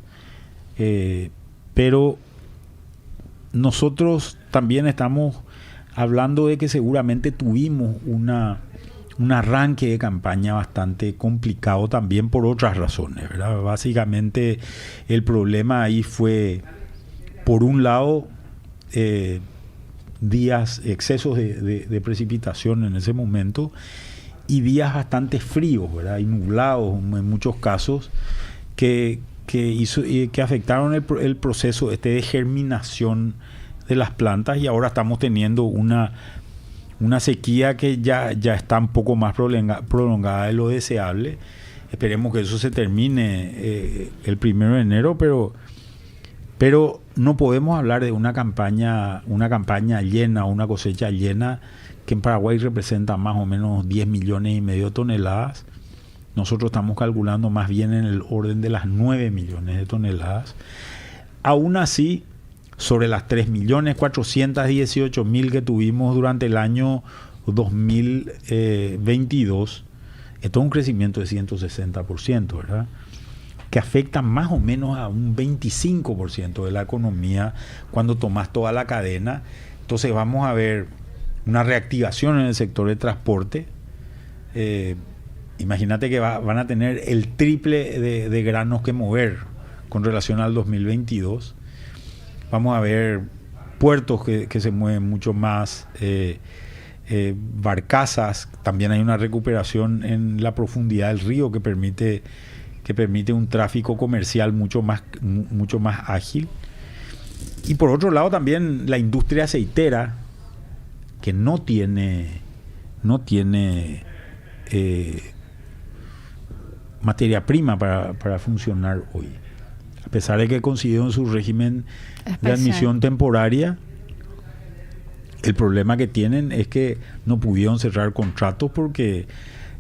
Pero nosotros también estamos hablando de que seguramente tuvimos un arranque de campaña bastante complicado también por otras razones, ¿verdad? Básicamente el problema ahí fue, por un lado, excesos de precipitación en ese momento y días bastante fríos, ¿verdad? Y nublados en muchos casos que afectaron el proceso de germinación de las plantas, y ahora estamos teniendo una sequía que ya está un poco más prolongada de lo deseable. Esperemos que eso se termine el 1 de enero, pero no podemos hablar de una campaña llena, una cosecha llena, que en Paraguay representa más o menos 10,5 millones de toneladas. Nosotros estamos calculando más bien en el orden de las 9 millones de toneladas. Aún así, sobre las 3.418.000 que tuvimos durante el año 2022, esto es un crecimiento de 160%, ¿verdad? Que afecta más o menos a un 25% de la economía cuando tomas toda la cadena. Entonces vamos a ver una reactivación en el sector de transporte. Imagínate que van a tener el triple de granos que mover con relación al 2022. Vamos a ver puertos que se mueven mucho más, barcazas. También hay una recuperación en la profundidad del río que permite un tráfico comercial mucho más ágil. Y por otro lado también la industria aceitera, que no tiene materia prima para funcionar hoy. A pesar de que consiguieron su régimen de admisión temporaria, el problema que tienen es que no pudieron cerrar contratos porque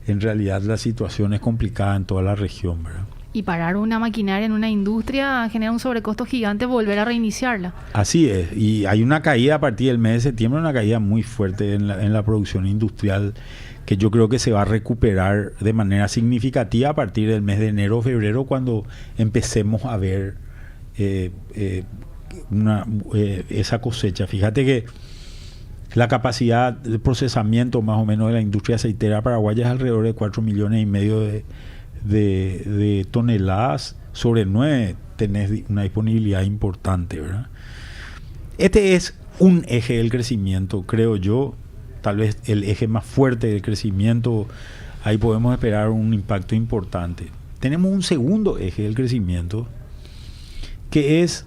en realidad la situación es complicada en toda la región, ¿verdad? Y parar una maquinaria en una industria genera un sobrecosto gigante volver a reiniciarla. Así es, y hay una caída a partir del mes de septiembre, una caída muy fuerte en la producción industrial, que yo creo que se va a recuperar de manera significativa a partir del mes de enero o febrero, cuando empecemos a ver esa cosecha. Fíjate que la capacidad de procesamiento más o menos de la industria aceitera paraguaya es alrededor de 4,5 millones de toneladas. Sobre 9 tenés una disponibilidad importante, ¿verdad? Este es un eje del crecimiento, creo yo, tal vez el eje más fuerte del crecimiento. Ahí podemos esperar un impacto importante. Tenemos un segundo eje del crecimiento, que es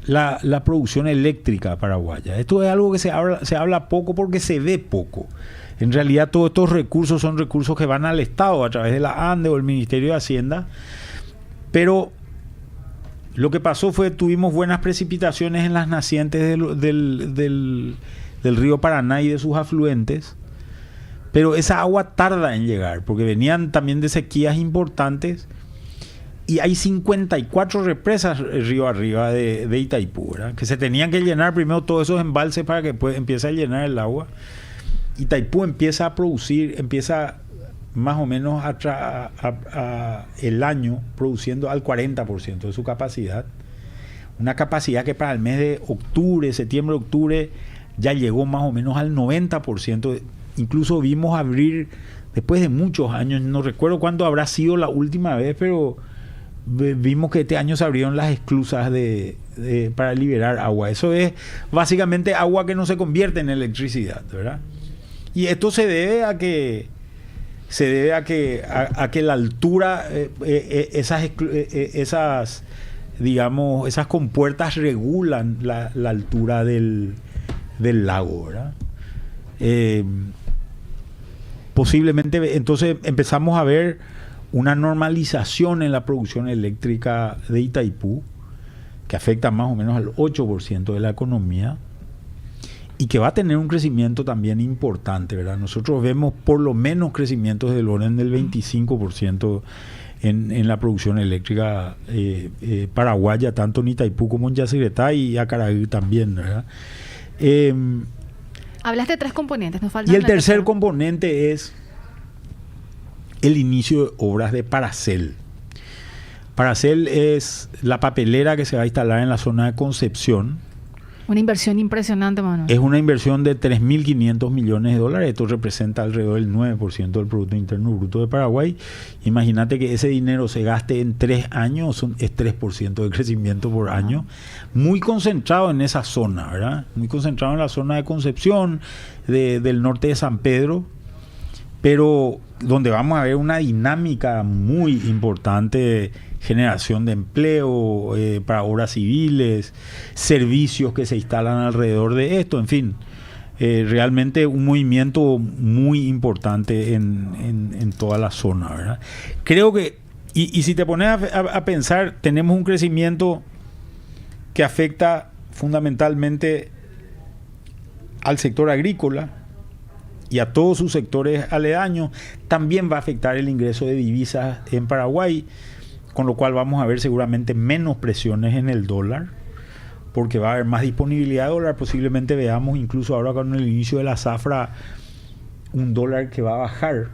la producción eléctrica paraguaya. Esto es algo que se habla poco porque se ve poco. En realidad todos estos recursos son recursos que van al Estado a través de la ANDE o el Ministerio de Hacienda, pero lo que pasó fue que tuvimos buenas precipitaciones en las nacientes del río Paraná y de sus afluentes, pero esa agua tarda en llegar porque venían también de sequías importantes, y hay 54 represas río arriba de Itaipú, ¿verdad? Que se tenían que llenar primero todos esos embalses para que empiece a llenar el agua. Itaipú empieza a producir, empieza más o menos el año produciendo al 40% de su capacidad. Una capacidad que para el mes de septiembre-octubre, ya llegó más o menos al 90%. Incluso vimos abrir, después de muchos años, no recuerdo cuándo habrá sido la última vez, pero vimos que este año se abrieron las esclusas para liberar agua. Eso es básicamente agua que no se convierte en electricidad, ¿verdad? Y esto se debe a que la altura, esas compuertas regulan la altura del lago, ¿verdad? Posiblemente entonces empezamos a ver una normalización en la producción eléctrica de Itaipú, que afecta más o menos al 8% de la economía, y que va a tener un crecimiento también importante, ¿verdad? Nosotros vemos por lo menos crecimientos del orden del 25% en la producción eléctrica paraguaya, tanto en Itaipú como en Yacyretá y Acaraí también, ¿verdad? Hablaste de 3 componentes, nos faltan. Y el tercer componente es el inicio de obras de Paracel. Paracel es la papelera que se va a instalar en la zona de Concepción. Una inversión impresionante, Manuel. Es una inversión de 3.500 millones de dólares. Esto representa alrededor del 9% del Producto Interno Bruto de Paraguay. Imagínate que ese dinero se gaste en 3 años, es 3% de crecimiento por año. Muy concentrado en esa zona, ¿verdad? Muy concentrado en la zona de Concepción, del norte de San Pedro, pero donde vamos a ver una dinámica muy importante, generación de empleo para obras civiles, servicios que se instalan alrededor de esto, en fin, realmente un movimiento muy importante en toda la zona, ¿verdad? Creo que, y si te pones a pensar, tenemos un crecimiento que afecta fundamentalmente al sector agrícola y a todos sus sectores aledaños. También va a afectar el ingreso de divisas en Paraguay, con lo cual vamos a ver seguramente menos presiones en el dólar, porque va a haber más disponibilidad de dólar. Posiblemente veamos incluso ahora con el inicio de la zafra un dólar que va a bajar.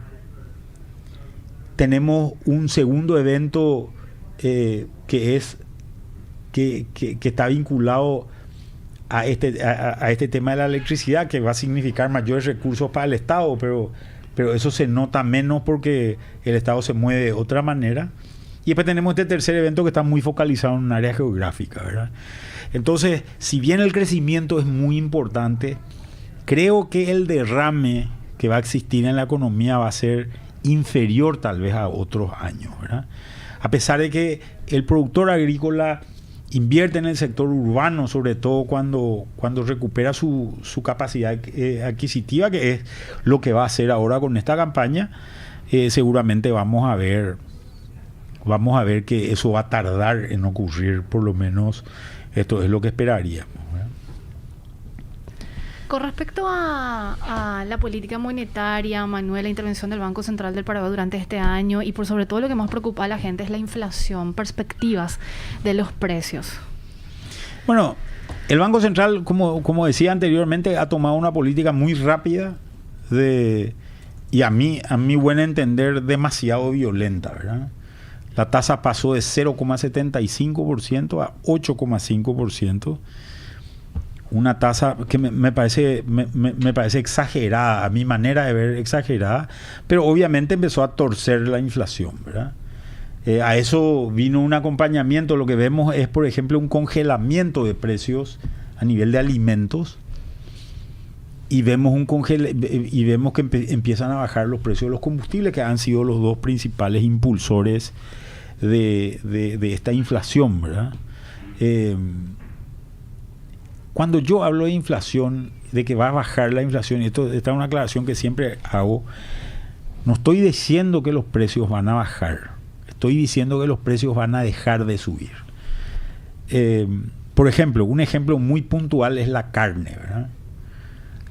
Tenemos un segundo evento que está vinculado a este tema de la electricidad, que va a significar mayores recursos para el Estado, pero eso se nota menos porque el Estado se mueve de otra manera. Y después tenemos este tercer evento que está muy focalizado en un área geográfica, ¿verdad? Entonces, si bien el crecimiento es muy importante, creo que el derrame que va a existir en la economía va a ser inferior tal vez a otros años, ¿verdad? A pesar de que el productor agrícola invierte en el sector urbano, sobre todo cuando recupera su capacidad adquisitiva, que es lo que va a hacer ahora con esta campaña, seguramente vamos a ver que eso va a tardar en ocurrir, por lo menos esto es lo que esperaríamos, ¿verdad? Con respecto a la política monetaria, Manuel, la intervención del Banco Central del Paraguay durante este año y por sobre todo lo que más preocupa a la gente es la inflación, perspectivas de los precios. Bueno, el Banco Central, como decía anteriormente, ha tomado una política muy rápida y a mi buen entender demasiado violenta, ¿verdad? La tasa pasó de 0,75% a 8,5%. Una tasa que me parece exagerada, a mi manera de ver exagerada, pero obviamente empezó a torcer la inflación, ¿verdad? A eso vino un acompañamiento. Lo que vemos es, por ejemplo, un congelamiento de precios a nivel de alimentos y vemos que empiezan a bajar los precios de los combustibles, que han sido los dos principales impulsores de esta inflación, ¿verdad? Cuando yo hablo de inflación, de que va a bajar la inflación, y esta es una aclaración que siempre hago, no estoy diciendo que los precios van a bajar, estoy diciendo que los precios van a dejar de subir. Por ejemplo, un ejemplo muy puntual es la carne, ¿verdad?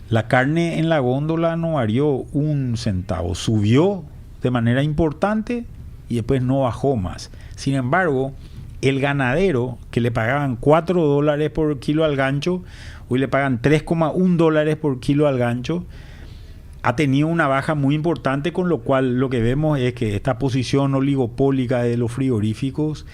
La carne en la góndola no varió 1 centavo, subió de manera importante y después no bajó más. Sin embargo, el ganadero, que le pagaban $4 por kilo al gancho, hoy le pagan $3,1 por kilo al gancho, ha tenido una baja muy importante, con lo cual lo que vemos es que esta posición oligopólica de los frigoríficos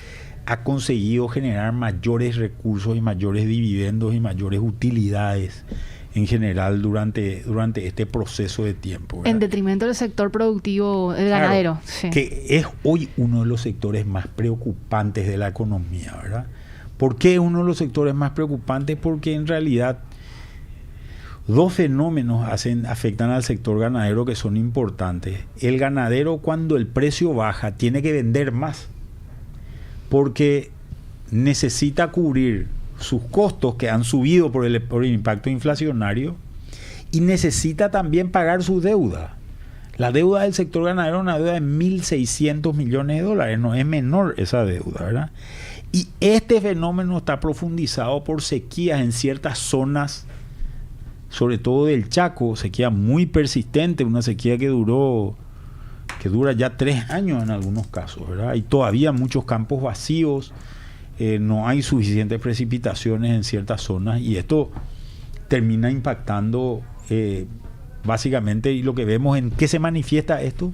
ha conseguido generar mayores recursos y mayores dividendos y mayores utilidades en general durante este proceso de tiempo, ¿verdad? En detrimento del sector productivo, el ganadero. Claro, sí. Que es hoy uno de los sectores más preocupantes de la economía, ¿verdad? ¿Por qué uno de los sectores más preocupantes? Porque en realidad dos fenómenos afectan al sector ganadero que son importantes. El ganadero, cuando el precio baja, tiene que vender más porque necesita cubrir sus costos que han subido por el impacto inflacionario y necesita también pagar su deuda. La deuda del sector ganadero es una deuda de $1.600 millones, no es menor esa deuda, ¿verdad? Y este fenómeno está profundizado por sequías en ciertas zonas, sobre todo del Chaco, sequía muy persistente, una sequía que dura ya 3 años en algunos casos, ¿verdad? Hay todavía muchos campos vacíos. No hay suficientes precipitaciones en ciertas zonas y esto termina impactando básicamente, y lo que vemos en qué se manifiesta esto,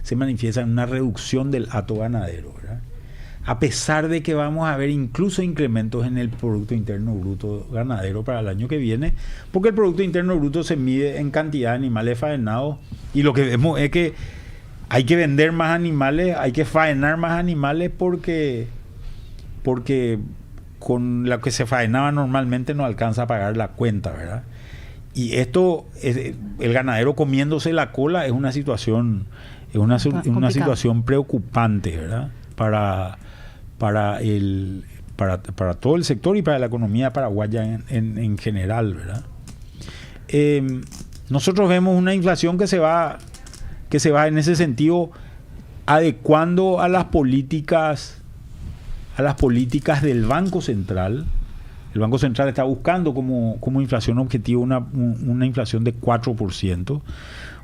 se manifiesta en una reducción del hato ganadero, ¿verdad? A pesar de que vamos a ver incluso incrementos en el Producto Interno Bruto ganadero para el año que viene, porque el Producto Interno Bruto se mide en cantidad de animales faenados y lo que vemos es que hay que vender más animales, hay que faenar más animales porque con lo que se faenaba normalmente no alcanza a pagar la cuenta, ¿verdad? Y esto, el ganadero comiéndose la cola, es una situación preocupante, ¿verdad? Para todo el sector y para la economía paraguaya en general, ¿verdad? Nosotros vemos una inflación que se va en ese sentido adecuando a las políticas del Banco Central. El Banco Central está buscando como inflación objetivo una inflación de 4%.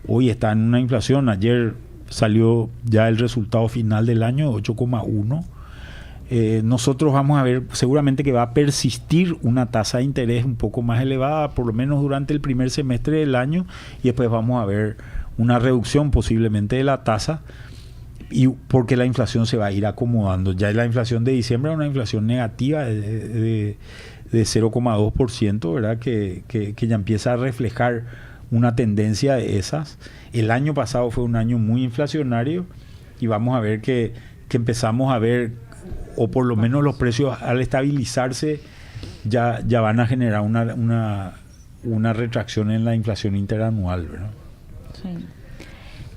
Hoy está en una inflación, ayer salió ya el resultado final del año, 8,1%. Nosotros vamos a ver seguramente que va a persistir una tasa de interés un poco más elevada, por lo menos durante el primer semestre del año, y después vamos a ver una reducción posiblemente de la tasa, y porque la inflación se va a ir acomodando. Ya la inflación de diciembre es una inflación negativa de 0,2%, ¿verdad? Que ya empieza a reflejar una tendencia de esas. El año pasado fue un año muy inflacionario y vamos a ver que empezamos a ver, o por lo menos los precios al estabilizarse ya van a generar una retracción en la inflación interanual, ¿verdad? Sí.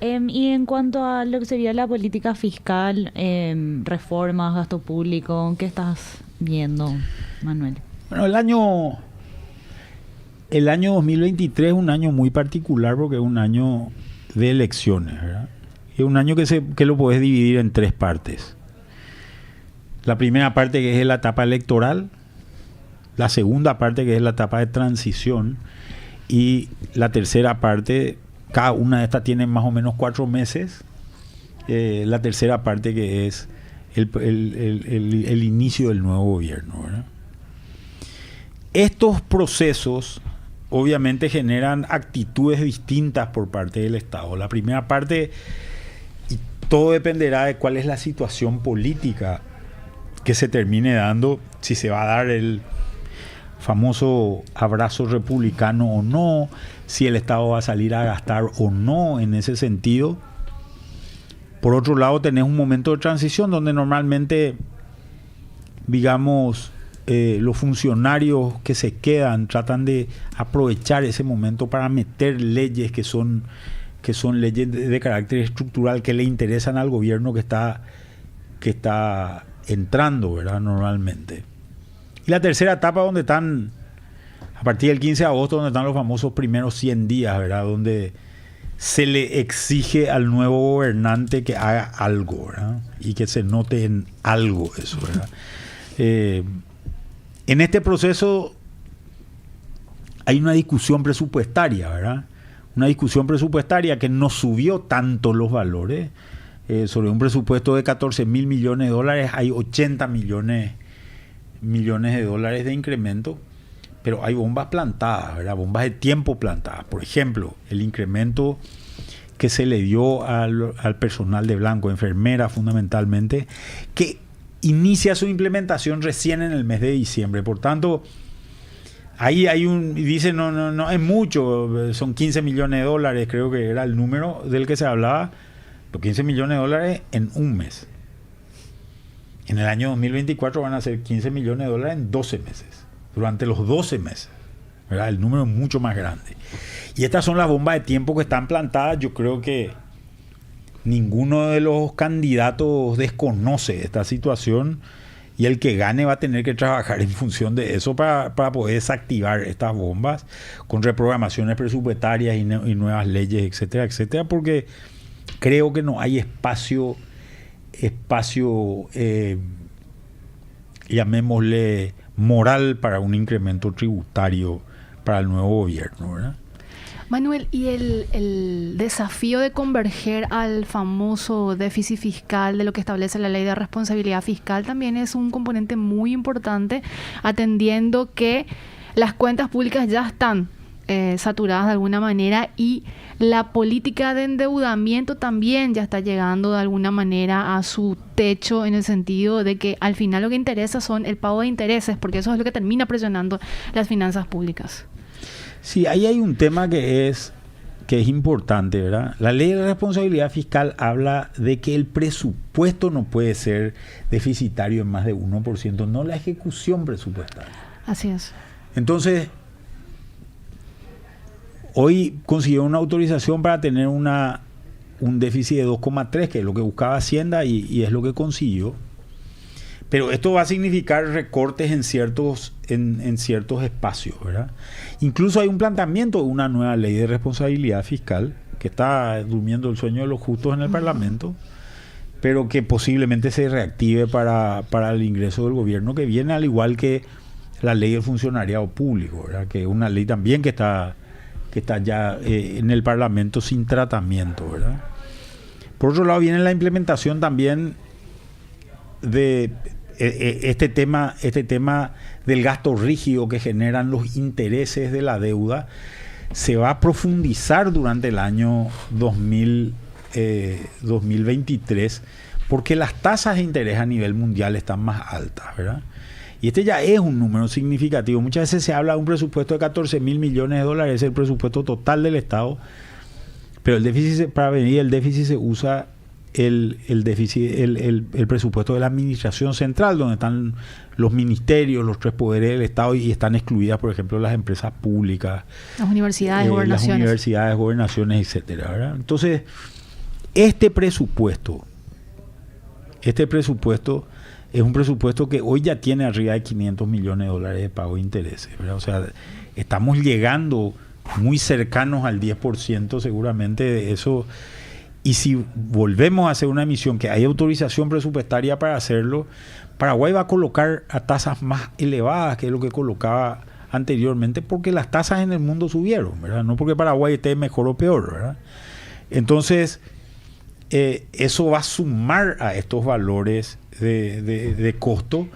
Y en cuanto a lo que sería la política fiscal, reformas, gasto público, ¿qué estás viendo, Manuel? Bueno, el año 2023 es un año muy particular porque es un año de elecciones, ¿verdad? Es un año que lo podés dividir en 3 partes. La primera parte, que es la etapa electoral, la segunda parte, que es la etapa de transición, Y la tercera parte, cada una de estas tiene más o menos 4 meses. La tercera parte que es el inicio del nuevo gobierno, ¿verdad? Estos procesos obviamente generan actitudes distintas por parte del Estado. La primera parte, y todo dependerá de cuál es la situación política que se termine dando, si se va a dar el famoso abrazo republicano o no, si el Estado va a salir a gastar o no en ese sentido. Por otro lado, tenés un momento de transición donde normalmente, digamos, los funcionarios que se quedan tratan de aprovechar ese momento para meter leyes que son leyes de carácter estructural que le interesan al gobierno que está entrando, ¿verdad? Normalmente. Y la tercera etapa donde están, a partir del 15 de agosto, donde están los famosos primeros 100 días, ¿verdad? Donde se le exige al nuevo gobernante que haga algo, ¿verdad? Y que se note en algo eso, ¿verdad? En este proceso hay una discusión presupuestaria, ¿verdad? Una discusión presupuestaria que no subió tanto los valores. Sobre un presupuesto de 14.000 millones de dólares hay 80 millones de dólares de incremento, pero hay bombas plantadas, ¿verdad? Bombas de tiempo plantadas. Por ejemplo, el incremento que se le dio al personal de blanco, enfermeras fundamentalmente, que inicia su implementación recién en el mes de diciembre. Por tanto, ahí hay dice no es mucho, son 15 millones de dólares, creo que era el número del que se hablaba, los 15 millones de dólares en un mes. En el año 2024 van a ser 15 millones de dólares en 12 meses, durante los 12 meses, ¿verdad? El número es mucho más grande. Y estas son las bombas de tiempo que están plantadas. Yo creo que ninguno de los candidatos desconoce esta situación, y el que gane va a tener que trabajar en función de eso para poder desactivar estas bombas con reprogramaciones presupuestarias y nuevas leyes, etcétera, etcétera, porque creo que no hay espacio llamémosle moral para un incremento tributario para el nuevo gobierno, ¿verdad? Manuel, y el desafío de converger al famoso déficit fiscal de lo que establece la ley de responsabilidad fiscal también es un componente muy importante, atendiendo que las cuentas públicas ya están saturadas de alguna manera, y la política de endeudamiento también ya está llegando de alguna manera a su techo, en el sentido de que al final lo que interesa son el pago de intereses, porque eso es lo que termina presionando las finanzas públicas. Sí, ahí hay un tema que es importante, ¿verdad? La ley de responsabilidad fiscal habla de que el presupuesto no puede ser deficitario en más de 1%, no la ejecución presupuestaria. Así es. Entonces, hoy consiguió una autorización para tener un déficit de 2,3, que es lo que buscaba Hacienda y es lo que consiguió. Pero esto va a significar recortes en ciertos espacios, ¿verdad? Incluso hay un planteamiento de una nueva ley de responsabilidad fiscal que está durmiendo el sueño de los justos en el Parlamento, pero que posiblemente se reactive para el ingreso del gobierno que viene, al igual que la ley del funcionariado público, ¿verdad? Que es una ley también que está ya en el Parlamento sin tratamiento, ¿verdad? Por otro lado, viene la implementación también de este tema del gasto rígido que generan los intereses de la deuda. Se va a profundizar durante el año 2023, porque las tasas de interés a nivel mundial están más altas, ¿verdad? Y este ya es un número significativo. Muchas veces se habla de un presupuesto de 14.000 millones de dólares, es el presupuesto total del Estado, pero el déficit, para medir el déficit, se usa el presupuesto de la administración central, donde están los ministerios, los 3 poderes del Estado, y están excluidas, por ejemplo, las empresas públicas, las universidades, gobernaciones, etcétera, ¿verdad? Entonces, este presupuesto es un presupuesto que hoy ya tiene arriba de 500 millones de dólares de pago de intereses, ¿verdad? O sea, estamos llegando muy cercanos al 10% seguramente de eso. Y si volvemos a hacer una emisión que hay autorización presupuestaria para hacerlo, Paraguay va a colocar a tasas más elevadas que lo que colocaba anteriormente porque las tasas en el mundo subieron, ¿verdad? No porque Paraguay esté mejor o peor, ¿verdad? Entonces, eso va a sumar a estos valores de costo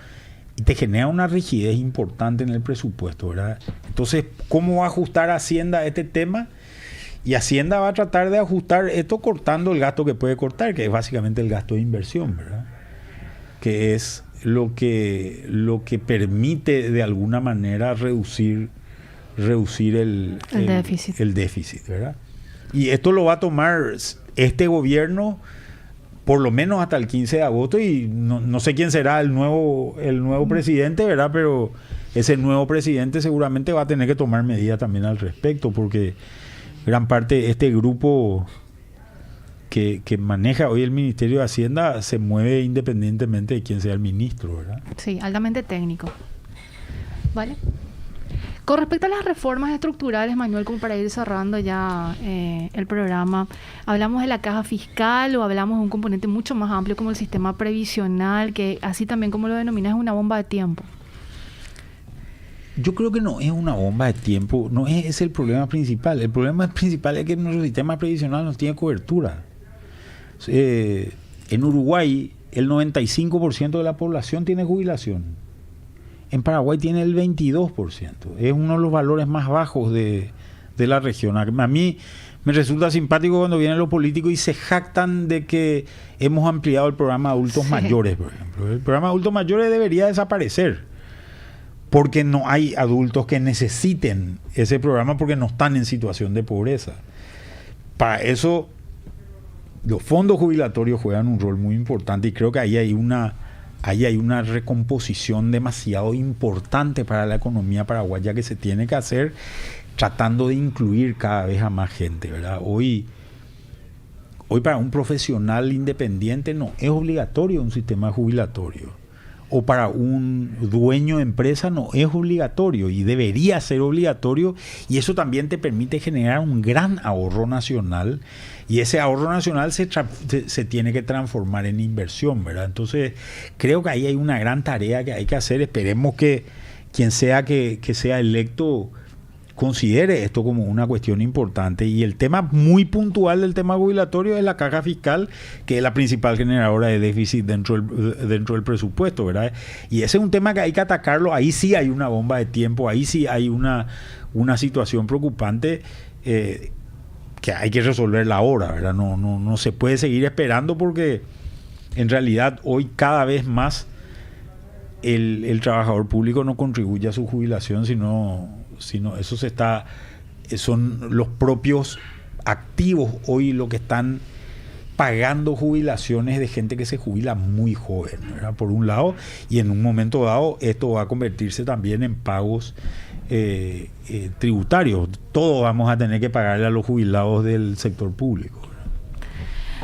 y te genera una rigidez importante en el presupuesto, ¿verdad? Entonces, ¿cómo va a ajustar Hacienda a este tema? Y Hacienda va a tratar de ajustar esto cortando el gasto que puede cortar, que es básicamente el gasto de inversión, ¿verdad? Que es lo que permite de alguna manera reducir el déficit, ¿verdad? Y esto lo va a tomar este gobierno por lo menos hasta el 15 de agosto y no sé quién será el nuevo presidente, ¿verdad? Pero ese nuevo presidente seguramente va a tener que tomar medidas también al respecto, porque gran parte de este grupo que maneja hoy el Ministerio de Hacienda se mueve independientemente de quién sea el ministro, ¿verdad? Sí, altamente técnico. ¿Vale? Con respecto a las reformas estructurales, Manuel, como para ir cerrando ya el programa, ¿hablamos de la caja fiscal o hablamos de un componente mucho más amplio como el sistema previsional, que así también como lo denominas es una bomba de tiempo? Yo creo que no es una bomba de tiempo, no es ese el problema principal. El problema principal es que nuestro sistema previsional no tiene cobertura. En Uruguay, el 95% de la población tiene jubilación. En Paraguay tiene el 22%. Es uno de los valores más bajos de la región. A mí me resulta simpático cuando vienen los políticos y se jactan de que hemos ampliado el programa de adultos mayores, por ejemplo. El programa de adultos mayores debería desaparecer, porque no hay adultos que necesiten ese programa porque no están en situación de pobreza. Para eso, los fondos jubilatorios juegan un rol muy importante y creo que ahí hay una recomposición demasiado importante para la economía paraguaya que se tiene que hacer tratando de incluir cada vez a más gente, ¿verdad? Hoy para un profesional independiente no es obligatorio un sistema jubilatorio. O para un dueño de empresa no es obligatorio y debería ser obligatorio, y eso también te permite generar un gran ahorro nacional, y ese ahorro nacional se tiene que transformar en inversión, ¿verdad? Entonces creo que ahí hay una gran tarea que hay que hacer. Esperemos que quien sea que sea electo considere esto como una cuestión importante, y el tema muy puntual del tema jubilatorio es la caja fiscal, que es la principal generadora de déficit dentro del presupuesto, ¿verdad? Y ese es un tema que hay que atacarlo. Ahí sí hay una bomba de tiempo, ahí sí hay una situación preocupante que hay que resolverla ahora, ¿verdad? No se puede seguir esperando, porque en realidad hoy cada vez más el trabajador público no contribuye a su jubilación, sino eso son los propios activos hoy lo que están pagando jubilaciones de gente que se jubila muy joven, ¿verdad? Por un lado, y en un momento dado esto va a convertirse también en pagos tributarios. Todos vamos a tener que pagarle a los jubilados del sector público.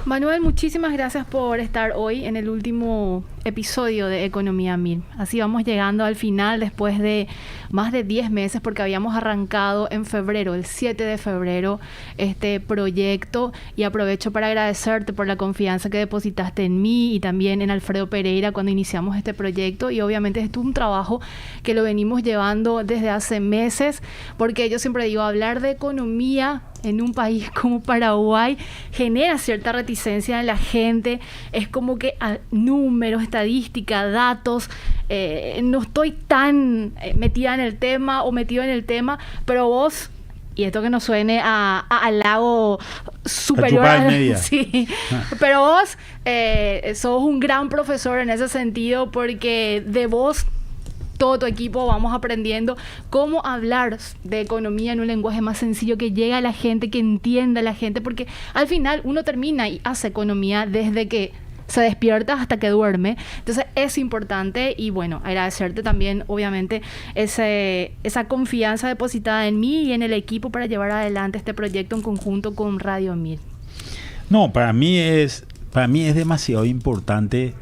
Manuel, muchísimas gracias por estar hoy en el último episodio de Economía 1000. Así vamos llegando al final después de más de 10 meses, porque habíamos arrancado en febrero, el 7 de febrero, este proyecto, y aprovecho para agradecerte por la confianza que depositaste en mí y también en Alfredo Pereira cuando iniciamos este proyecto. Y obviamente esto es un trabajo que lo venimos llevando desde hace meses, porque yo siempre digo, hablar de economía en un país como Paraguay genera cierta reticencia en la gente. Es como que números, estadística, datos, no estoy tan metida en el tema o metido en el tema, pero vos, y esto que no suene a halago superior sí, pero vos sos un gran profesor en ese sentido, porque de vos todo tu equipo vamos aprendiendo cómo hablar de economía en un lenguaje más sencillo, que llegue a la gente, que entienda a la gente, porque al final uno termina y hace economía desde que se despierta hasta que duerme. Entonces es importante, y bueno, agradecerte también obviamente esa confianza depositada en mí y en el equipo para llevar adelante este proyecto en conjunto con Radio 1000. No, para mí es demasiado importante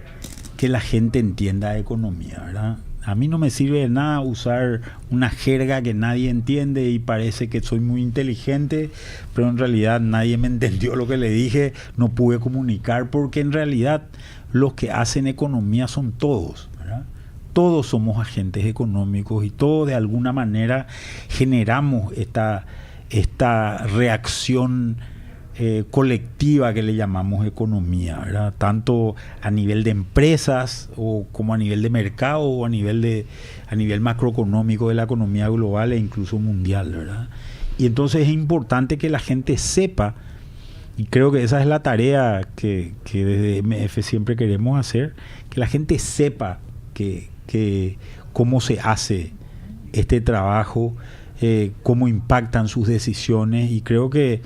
que la gente entienda economía, ¿verdad? A mí no me sirve de nada usar una jerga que nadie entiende y parece que soy muy inteligente, pero en realidad nadie me entendió lo que le dije, no pude comunicar, porque en realidad los que hacen economía son todos, ¿verdad? todos somos agentes económicos y todos de alguna manera generamos esta reacción colectiva que le llamamos economía, ¿verdad? Tanto a nivel de empresas como a nivel de mercado o a nivel macroeconómico de la economía global e incluso mundial, ¿verdad? Y entonces es importante que la gente sepa, y creo que esa es la tarea que desde MF siempre queremos hacer, que la gente sepa que cómo se hace este trabajo, cómo impactan sus decisiones, y creo que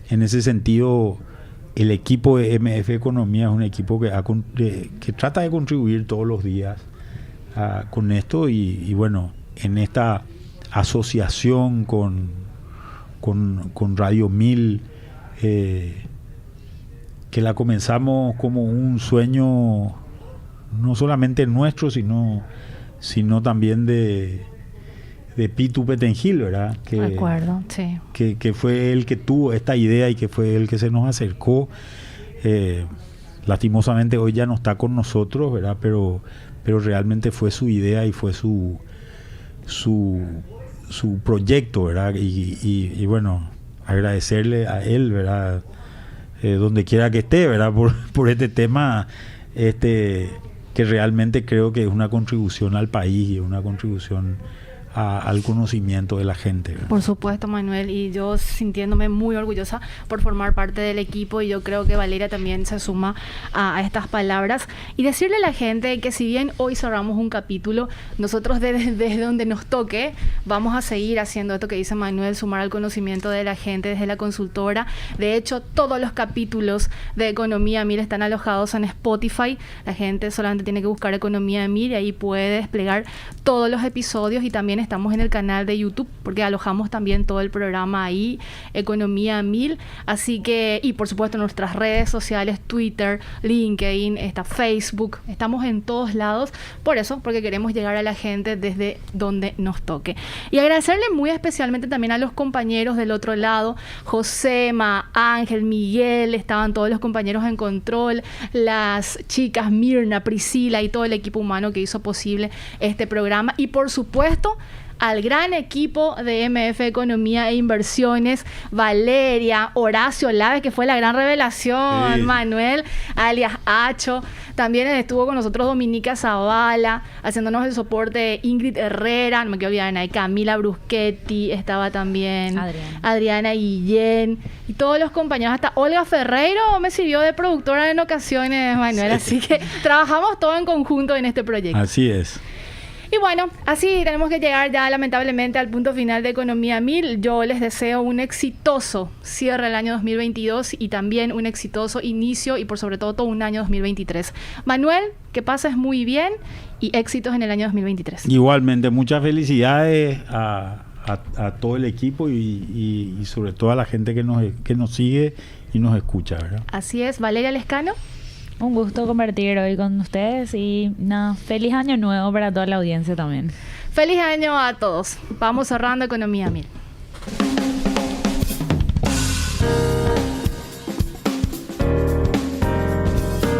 en ese sentido el equipo de MF Economía es un equipo que trata de contribuir todos los días con esto, y bueno, en esta asociación con Radio 1000, que la comenzamos como un sueño no solamente nuestro, sino también de Pitu Petengil, ¿verdad? De acuerdo, sí. Que fue él que tuvo esta idea y que fue él que se nos acercó. Lastimosamente hoy ya no está con nosotros, ¿verdad? Pero realmente fue su idea y fue su proyecto, ¿verdad? Y bueno, agradecerle a él, ¿verdad? Donde quiera que esté, ¿verdad? Por este tema, que realmente creo que es una contribución al país y una contribución al conocimiento de la gente, ¿verdad? Por supuesto, Manuel, y yo sintiéndome muy orgullosa por formar parte del equipo, y yo creo que Valeria también se suma a estas palabras, y decirle a la gente que si bien hoy cerramos un capítulo, nosotros desde donde nos toque vamos a seguir haciendo esto que dice Manuel, sumar al conocimiento de la gente desde la consultora. De hecho, todos los capítulos de Economía 1000 están alojados en Spotify. La gente solamente tiene que buscar Economía 1000 y ahí puede desplegar todos los episodios, y también estamos en el canal de YouTube porque alojamos también todo el programa ahí, Economía 1000. Así que, y por supuesto nuestras redes sociales, Twitter, LinkedIn, está Facebook, estamos en todos lados. Por eso, porque queremos llegar a la gente desde donde nos toque. Y agradecerle muy especialmente también a los compañeros del otro lado, Josema, Ángel, Miguel, estaban todos los compañeros en control, las chicas Mirna, Priscila y todo el equipo humano que hizo posible este programa. Y por supuesto, al gran equipo de MF Economía e Inversiones, Valeria, Horacio Laves, que fue la gran revelación, sí. Manuel, alias Acho. También estuvo con nosotros Dominica Zavala, haciéndonos el soporte, Ingrid Herrera, no me quiero olvidar de nadie, Camila Bruschetti, estaba también Adriana Guillén, y todos los compañeros, hasta Olga Ferreiro me sirvió de productora en ocasiones, Manuel, sí. Así que trabajamos todo en conjunto en este proyecto. Así es. Y bueno, así tenemos que llegar ya lamentablemente al punto final de Economía 1000. Yo les deseo un exitoso cierre del año 2022 y también un exitoso inicio y por sobre todo un año 2023. Manuel, que pases muy bien y éxitos en el año 2023. Igualmente, muchas felicidades a todo el equipo y sobre todo a la gente que nos sigue y nos escucha, ¿verdad? Así es. Valeria Lescano. Un gusto compartir hoy con ustedes y nada, feliz año nuevo para toda la audiencia también. Feliz año a todos. Vamos cerrando Economía 1000.